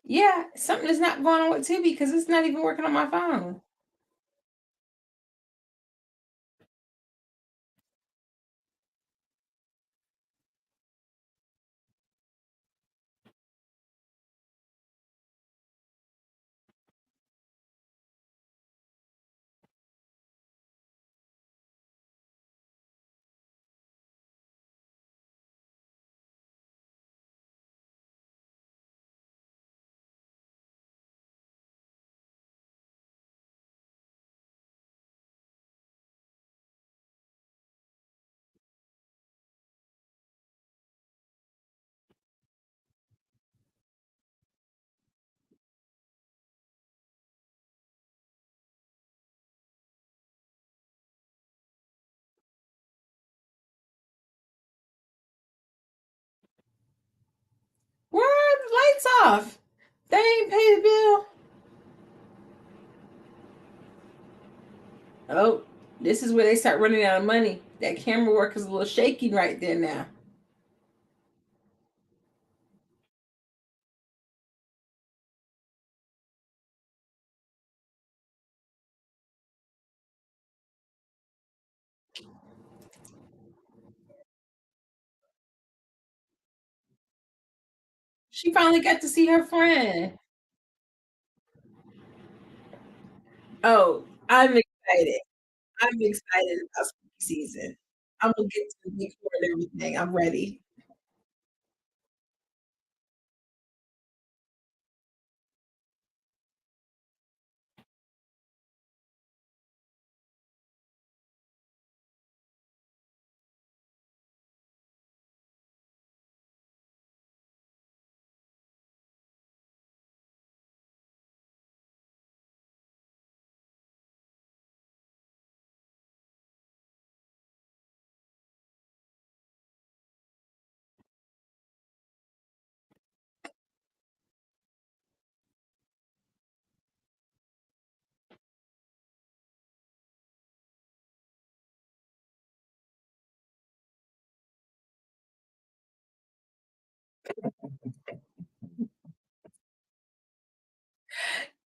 Yeah, something is not going on with Tubi because it's not even working on my phone. Where are the lights off? They ain't pay the bill. Oh, this is where they start running out of money. That camera work is a little shaky right there now. She finally got to see her friend. Oh, I'm excited. I'm excited about spooky season. I'm gonna get to the decor and everything. I'm ready.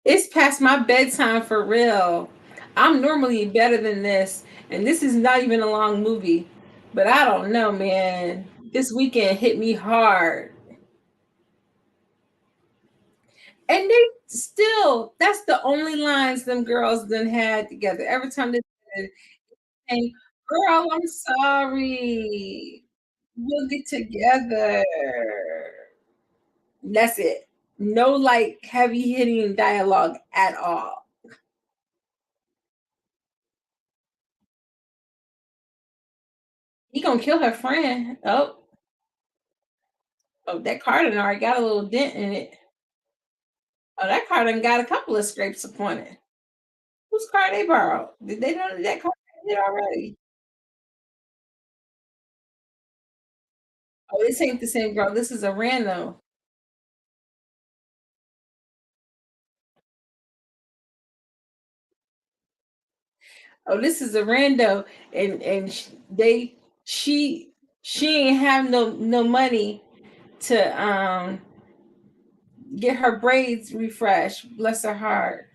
It's past my bedtime for real. I'm normally better than this, and this is not even a long movie. But I don't know, man. This weekend hit me hard. And they still, that's the only lines them girls then had together. Every time they said, hey, girl, I'm sorry. We'll get together. That's it. No like heavy hitting dialogue at all. He gonna kill her friend. Oh, that car done already got a little dent in it. Oh, that car done got a couple of scrapes upon it. Whose car they borrowed? Did they know that car did already? Oh, this ain't the same girl. This is a random. Oh, this is a rando, and she she ain't have no money to get her braids refreshed. Bless her heart.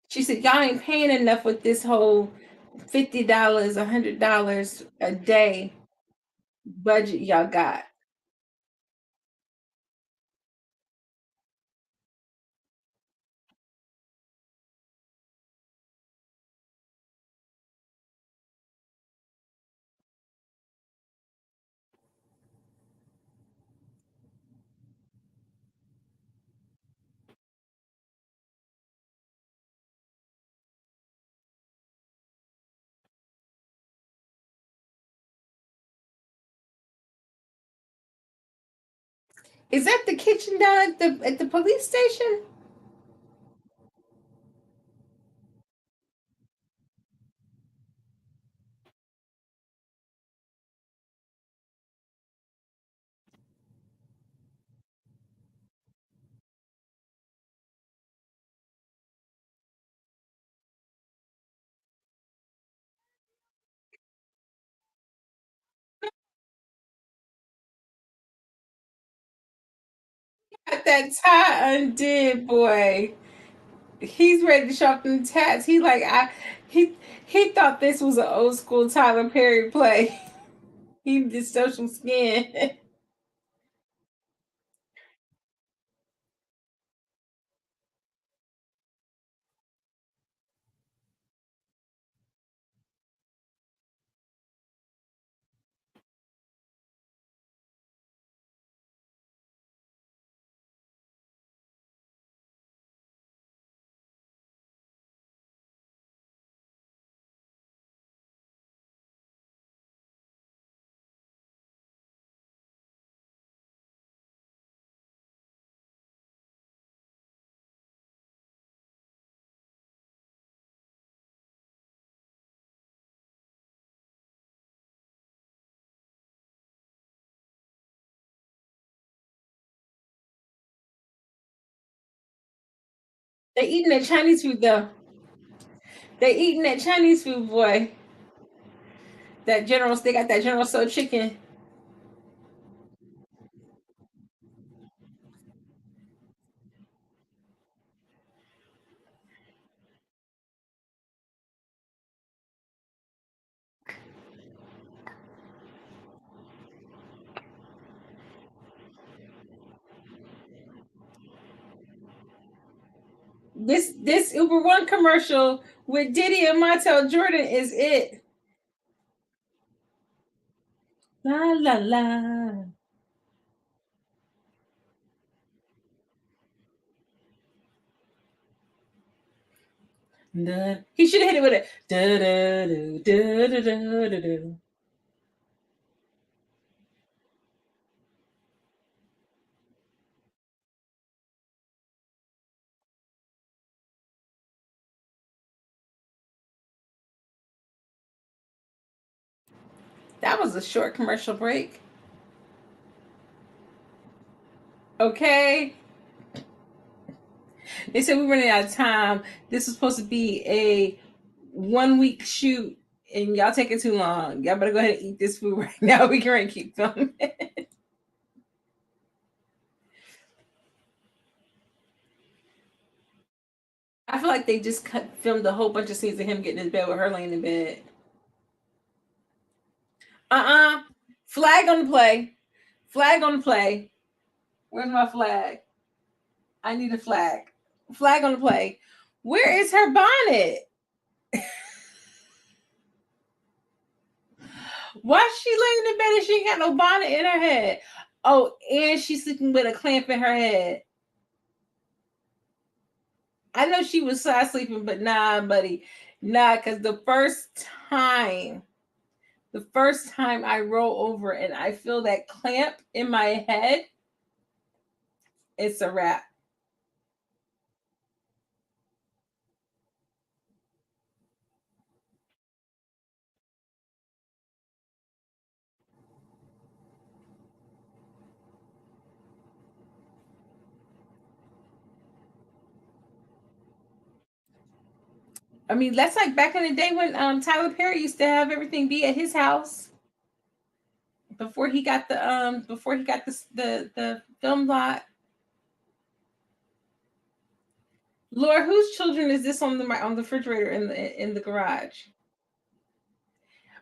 She said, "Y'all ain't paying enough with this whole $50, $100 a day budget y'all got." Is that the kitchen down at the police station? Got that tie undid, boy. He's ready to sharpen the tats. He thought this was an old school Tyler Perry play. He did social skin. They eating that Chinese food though. They eating that Chinese food, boy. They got that General Tso chicken. This Uber One commercial with Diddy and Montel Jordan is it. La la la. He should have hit it with a da da da da da da da. That was a short commercial break. Okay. They said we're running out of time. This was supposed to be a 1 week shoot, and y'all taking too long. Y'all better go ahead and eat this food right now. We can keep filming. I feel like they just filmed a whole bunch of scenes of him getting in bed with her laying in bed. Flag on the play. Flag on the play. Where's my flag? I need a flag. Flag on the play. Where is her bonnet? Why she laying in bed and she ain't got no bonnet in her head? Oh, and she's sleeping with a clamp in her head. I know she was side sleeping, but nah, buddy. Nah, because the first time I roll over and I feel that clamp in my head, it's a wrap. I mean, that's like back in the day when Tyler Perry used to have everything be at his house before he got the film lot. Laura, whose children is this on the refrigerator in the garage?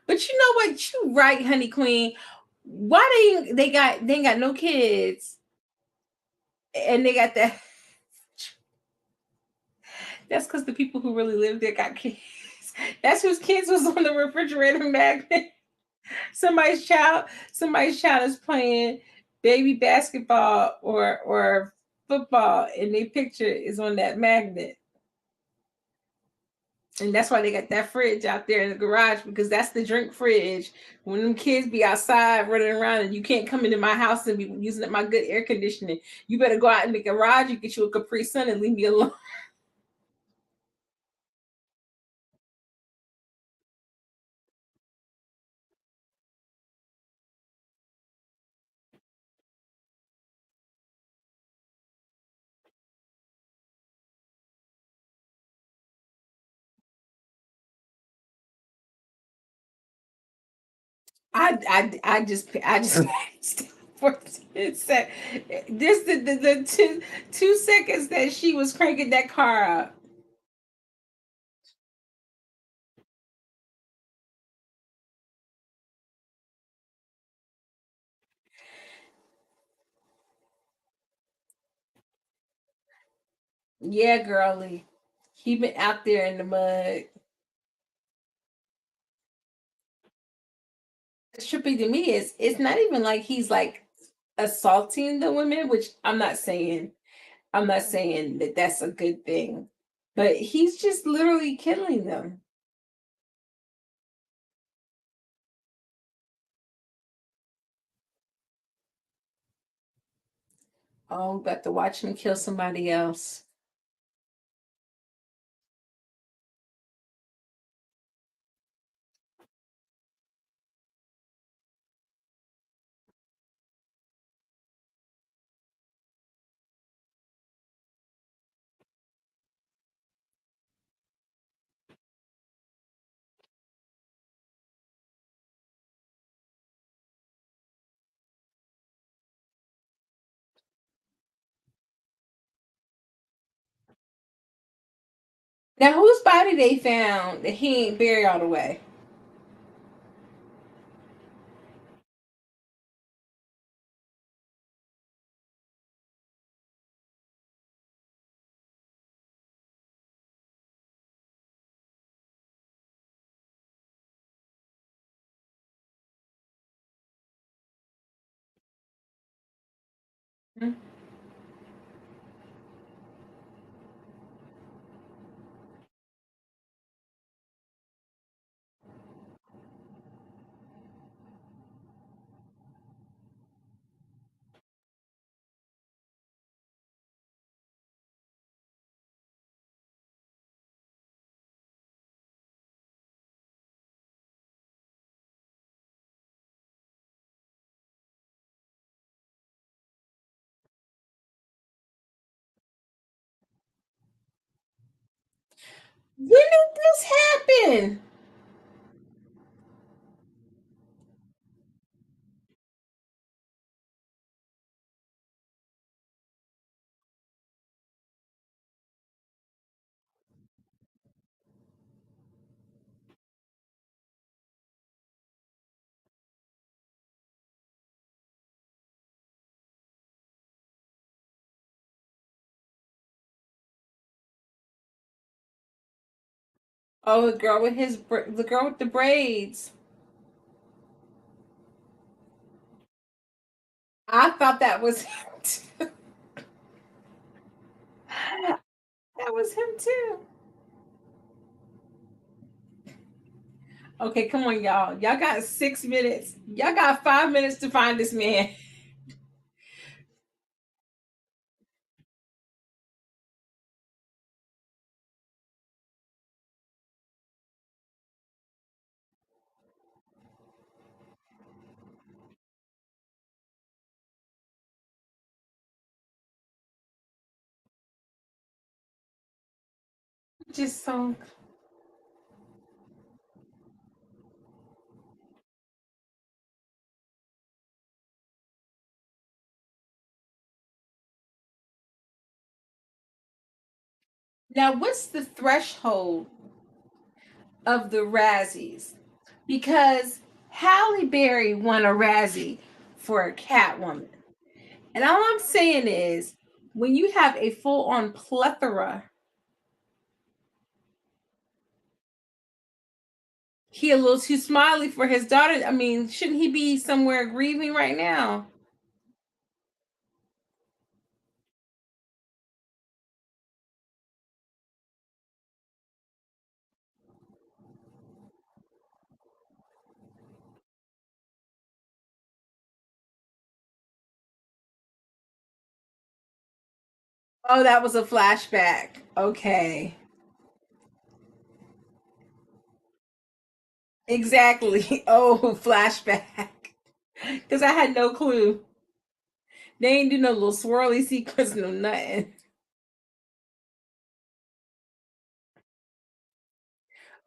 But you know what? You right, honey queen. Why they ain't got no kids and they got that? That's because the people who really live there got kids. That's whose kids was on the refrigerator magnet. Somebody's child is playing baby basketball or football, and their picture is on that magnet. And that's why they got that fridge out there in the garage because that's the drink fridge. When them kids be outside running around and you can't come into my house and be using my good air conditioning, you better go out in the garage and get you a Capri Sun and leave me alone. I just for 10 sec. This the 2 seconds that she was cranking that car up. Yeah, girly. He been out there in the mud. What's trippy to me is it's not even like he's like assaulting the women, which I'm not saying that that's a good thing, but he's just literally killing them. Oh, got to watch him kill somebody else. Now, whose body they found that he ain't buried all the way? Hmm? When did this happen? Oh, the girl with the braids. I thought that was him too. That was him too. Okay, come on, y'all. Y'all got 6 minutes. Y'all got 5 minutes to find this man. Just so. Now, what's the threshold of the Razzies? Because Halle Berry won a Razzie for Catwoman. And all I'm saying is, when you have a full on plethora, he a little too smiley for his daughter. I mean, shouldn't he be somewhere grieving right now? Oh, that was a flashback. Okay. Exactly. Oh, flashback. Because I had no clue. They ain't do no little swirly sequence, no nothing.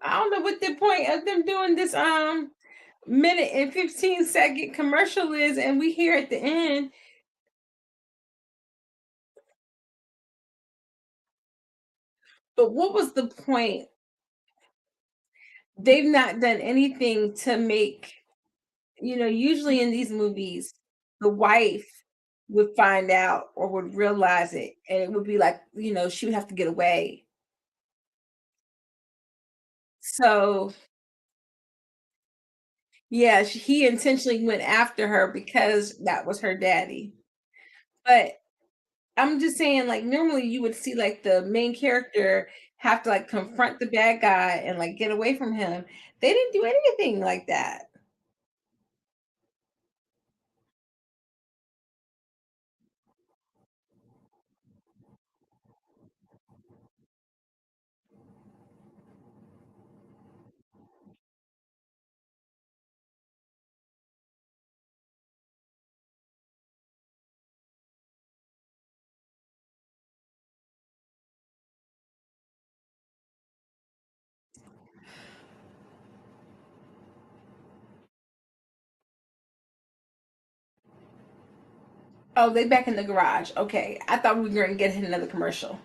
I don't know what the point of them doing this minute and 15-second commercial is, and we here at the end. But what was the point? They've not done anything to make, usually in these movies, the wife would find out or would realize it, and it would be like, she would have to get away. So, yeah, he intentionally went after her because that was her daddy. But I'm just saying, like, normally you would see like the main character have to like confront the bad guy and like get away from him. They didn't do anything like that. Oh, they back in the garage. Okay. I thought we were gonna get another commercial.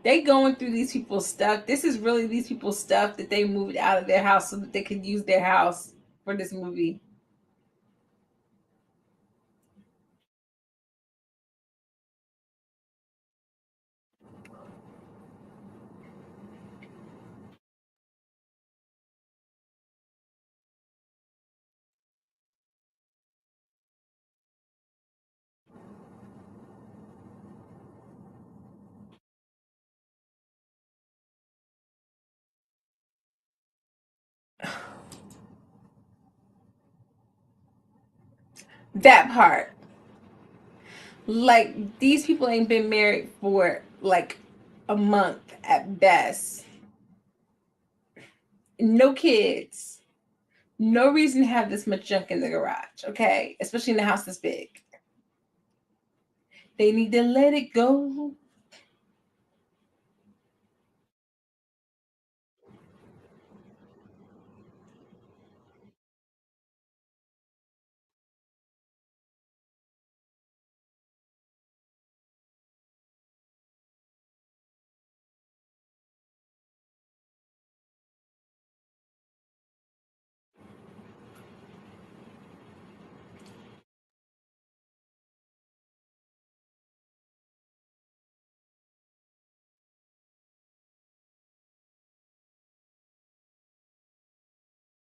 They going through these people's stuff. This is really these people's stuff that they moved out of their house so that they could use their house for this movie. That part. Like these people ain't been married for like a month at best. No kids. No reason to have this much junk in the garage, okay? Especially in a house this big. They need to let it go.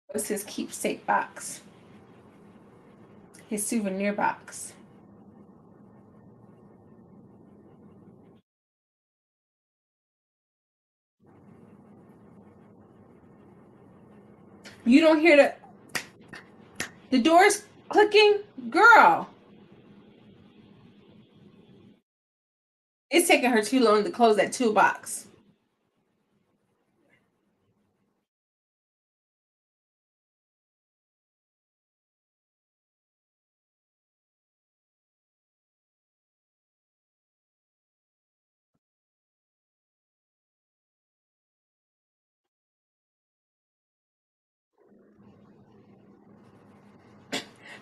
What's his keepsake box? his souvenir box. You don't hear the doors clicking? Girl, it's taking her too long to close that toolbox.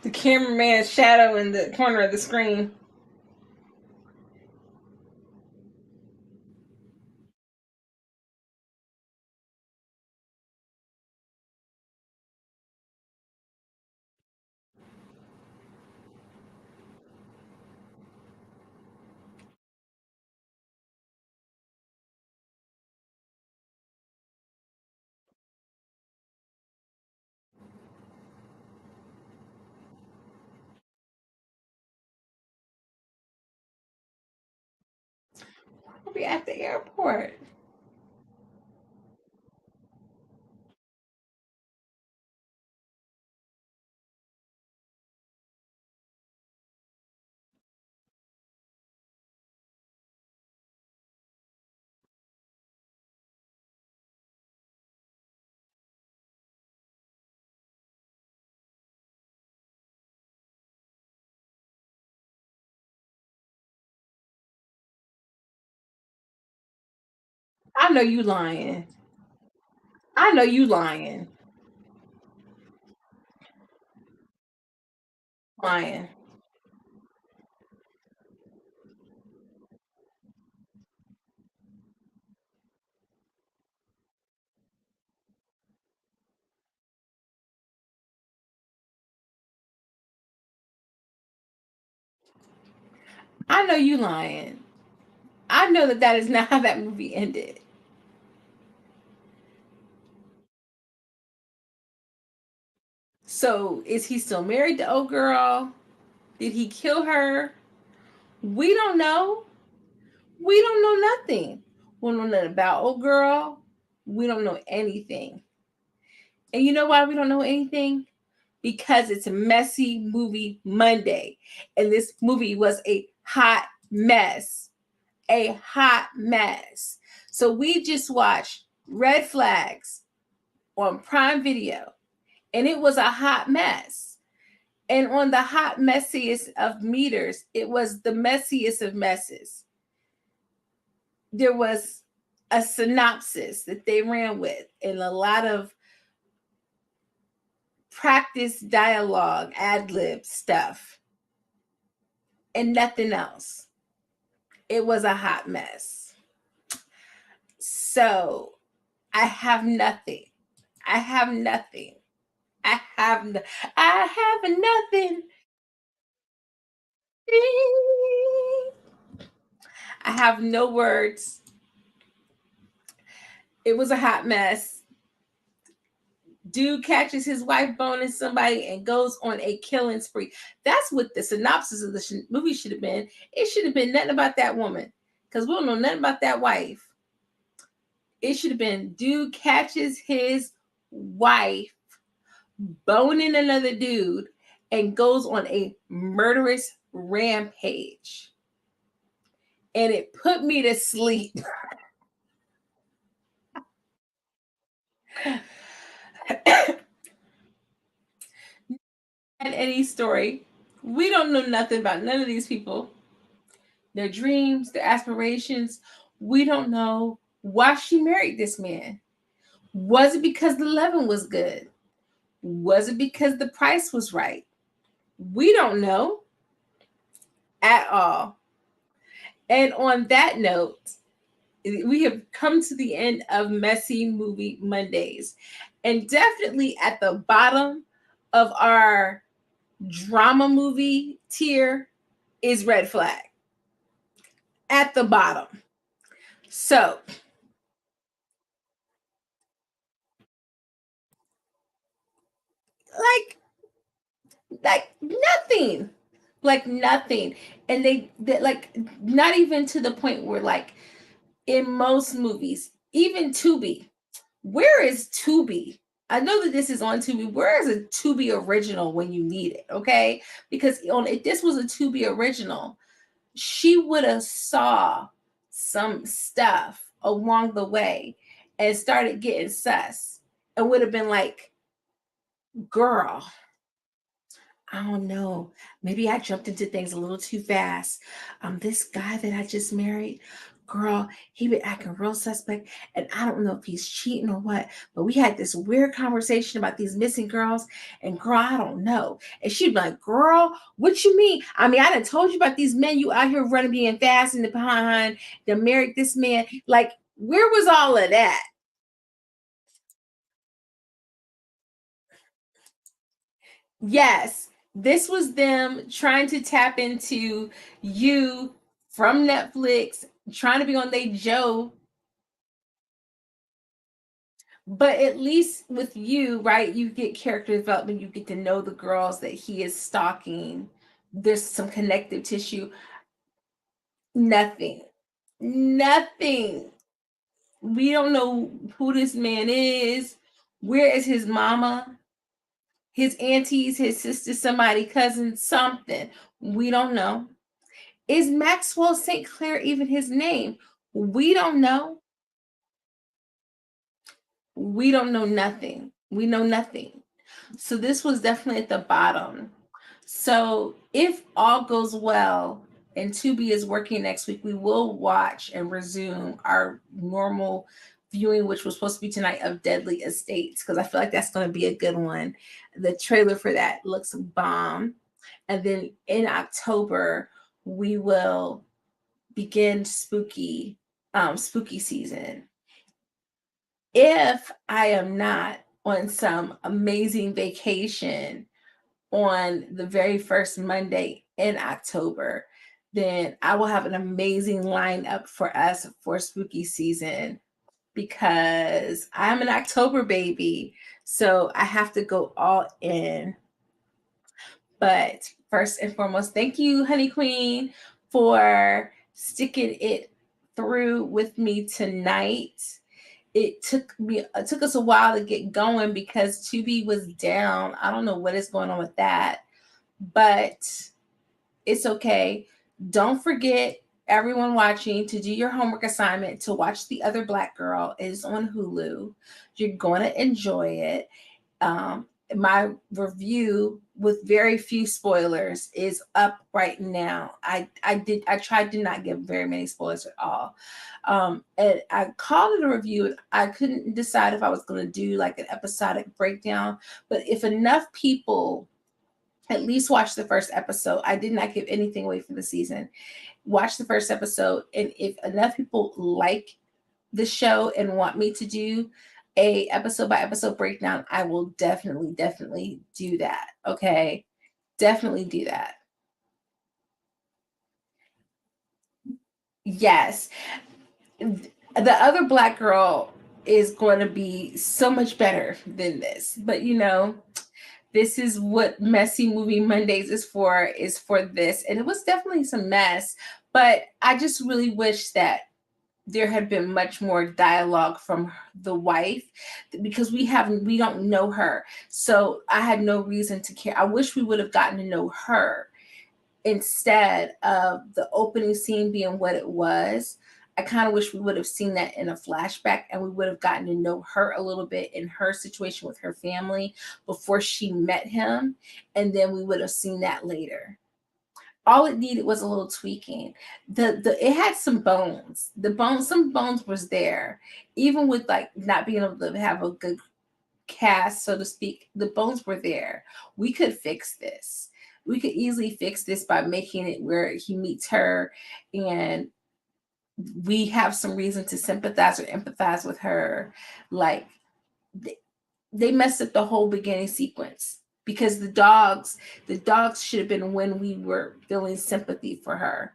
The cameraman's shadow in the corner of the screen. We'll be at the airport. I know you lying. I know you lying. Lying. I know you lying. I know that that is not how that movie ended. So is he still married to old girl? Did he kill her? We don't know. We don't know nothing. We don't know nothing about old girl. We don't know anything. And you know why we don't know anything? Because it's a messy movie Monday. And this movie was a hot mess. A hot mess. So we just watched Red Flags on Prime Video, and it was a hot mess. And on the hot messiest of meters, it was the messiest of messes. There was a synopsis that they ran with and a lot of practice dialogue, ad lib stuff, and nothing else. It was a hot mess. So I have nothing. I have nothing. I have no, I have nothing. I have no words. It was a hot mess. Dude catches his wife boning somebody and goes on a killing spree. That's what the synopsis of the movie should have been. It should have been nothing about that woman because we don't know nothing about that wife. It should have been dude catches his wife boning another dude and goes on a murderous rampage. And it put me to sleep. And any story. We don't know nothing about none of these people, their dreams, their aspirations. We don't know why she married this man. Was it because the loving was good? Was it because the price was right? We don't know at all. And on that note, we have come to the end of Messy Movie Mondays. And definitely at the bottom of our drama movie tier is Red Flag. At the bottom. So, like, like nothing, like nothing. And they like not even to the point where like in most movies, even Tubi. Where is Tubi? I know that this is on Tubi. Where is a Tubi original when you need it? Okay, because if this was a Tubi original, she would have saw some stuff along the way and started getting sus and would have been like, girl, I don't know. Maybe I jumped into things a little too fast. This guy that I just married, girl, he been acting real suspect, and I don't know if he's cheating or what. But we had this weird conversation about these missing girls, and girl, I don't know. And she'd be like, "Girl, what you mean? I mean, I done told you about these men you out here running, being fast in the behind. They married this man. Like, where was all of that?" Yes, this was them trying to tap into you from Netflix, trying to be on they Joe, but at least with you, right? You get character development, you get to know the girls that he is stalking. There's some connective tissue. Nothing. Nothing. We don't know who this man is. Where is his mama? His aunties, his sister, somebody, cousin, something. We don't know. Is Maxwell St. Clair even his name? We don't know. We don't know nothing. We know nothing. So this was definitely at the bottom. So if all goes well and Tubi is working next week, we will watch and resume our normal viewing, which was supposed to be tonight, of Deadly Estates, because I feel like that's going to be a good one. The trailer for that looks bomb. And then in October, we will begin spooky season. If I am not on some amazing vacation on the very first Monday in October, then I will have an amazing lineup for us for spooky season, because I'm an October baby. So I have to go all in. But first and foremost, thank you, Honey Queen, for sticking it through with me tonight. It took us a while to get going because Tubi was down. I don't know what is going on with that, but it's okay. Don't forget, everyone watching, to do your homework assignment to watch The Other Black Girl. It is on Hulu. You're going to enjoy it. My review with very few spoilers is up right now. I tried to not give very many spoilers at all. And I called it a review. I couldn't decide if I was going to do like an episodic breakdown, but if enough people at least watch the first episode, I did not give anything away from the season. Watch the first episode, and if enough people like the show and want me to do a episode by episode breakdown, I will definitely do that. Okay, definitely do that. Yes, the other black girl is going to be so much better than this, but this is what Messy Movie Mondays is for this. And it was definitely some mess, but I just really wish that there had been much more dialogue from the wife, because we don't know her. So I had no reason to care. I wish we would have gotten to know her instead of the opening scene being what it was. I kind of wish we would have seen that in a flashback, and we would have gotten to know her a little bit in her situation with her family before she met him. And then we would have seen that later. All it needed was a little tweaking. The it had some bones. Some bones was there. Even with like not being able to have a good cast, so to speak, the bones were there. We could fix this. We could easily fix this by making it where he meets her and we have some reason to sympathize or empathize with her. Like they messed up the whole beginning sequence, because the dogs should have been when we were feeling sympathy for her.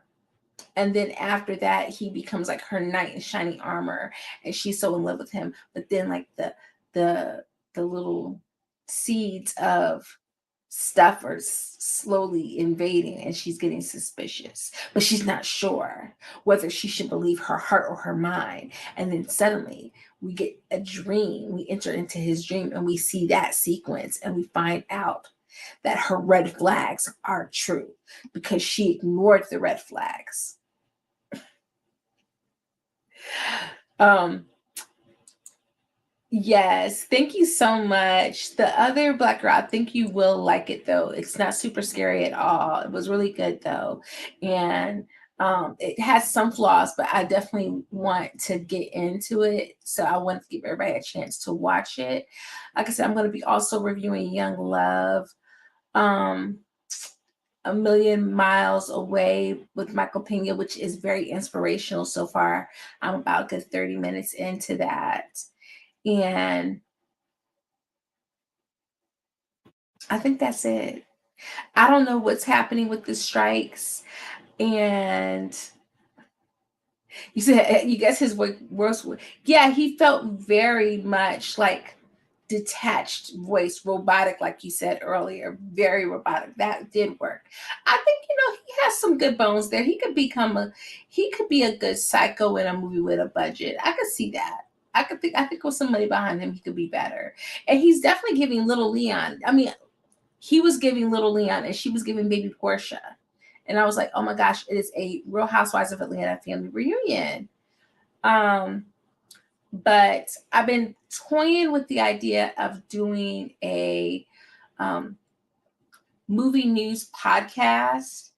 And then after that, he becomes like her knight in shining armor, and she's so in love with him. But then like the the little seeds of stuff are slowly invading and she's getting suspicious, but she's not sure whether she should believe her heart or her mind. And then suddenly we get a dream. We enter into his dream and we see that sequence and we find out that her red flags are true because she ignored the red flags. Um, Yes, thank you so much. The other Black Girl, I think you will like it though. It's not super scary at all. It was really good though. And it has some flaws, but I definitely want to get into it. So I want to give everybody a chance to watch it. Like I said, I'm going to be also reviewing Young Love, um, A Million Miles Away with Michael Pena, which is very inspirational so far. I'm about a good 30 minutes into that. And I think that's it. I don't know what's happening with the strikes. And you said, you guess his worst. Yeah, he felt very much like detached voice, robotic, like you said earlier, very robotic. That did work. I think, he has some good bones there. He could be a good psycho in a movie with a budget. I could see that. I think with some money behind him, he could be better. And he's definitely giving Little Leon. I mean, he was giving Little Leon and she was giving baby Portia. And I was like, oh my gosh, it is a Real Housewives of Atlanta family reunion. But I've been toying with the idea of doing a movie news podcast.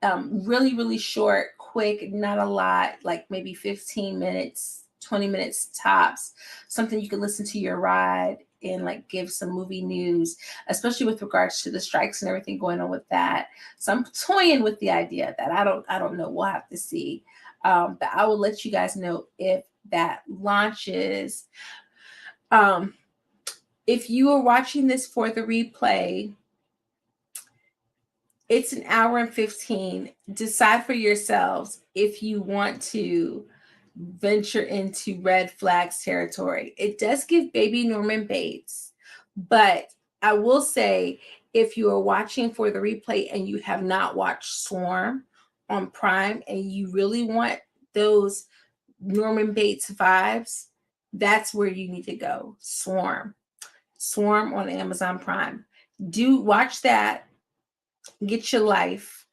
Really, really short, quick, not a lot, like maybe 15 minutes, 20 minutes tops, something you can listen to your ride and like give some movie news, especially with regards to the strikes and everything going on with that. So I'm toying with the idea of that. I don't know. We'll have to see. But I will let you guys know if that launches. Um, if you are watching this for the replay, it's an hour and 15. Decide for yourselves if you want to venture into red flags territory. It does give baby Norman Bates, but I will say if you are watching for the replay and you have not watched Swarm on Prime and you really want those Norman Bates vibes, that's where you need to go. Swarm on Amazon Prime. Do watch that, get your life,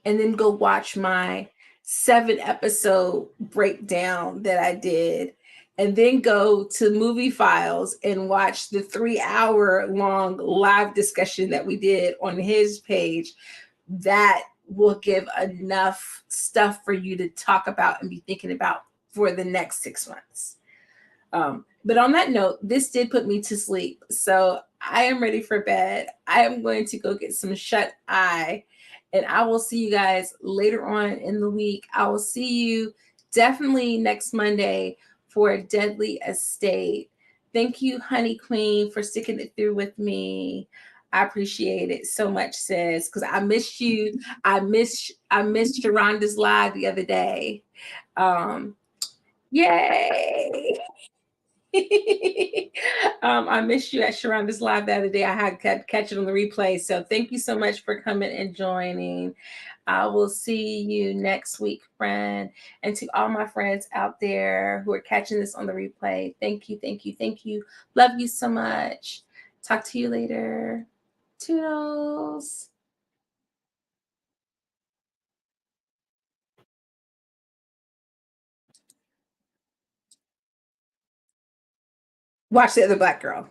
and then go watch my 7-episode breakdown that I did, and then go to Movie Files and watch the 3-hour long live discussion that we did on his page. That will give enough stuff for you to talk about and be thinking about for the next 6 months. But on that note, this did put me to sleep. So I am ready for bed. I am going to go get some shut eye. And I will see you guys later on in the week. I will see you definitely next Monday for Deadly Estate. Thank you, Honey Queen, for sticking it through with me. I appreciate it so much, sis, because I missed you. I missed Sharonda's live the other day. Yay! I missed you at Sharonda's live the other day. I had to catch it on the replay. So thank you so much for coming and joining. I will see you next week, friend. And to all my friends out there who are catching this on the replay, thank you, thank you, thank you. Love you so much. Talk to you later. Toodles. Watch the other Black Girl.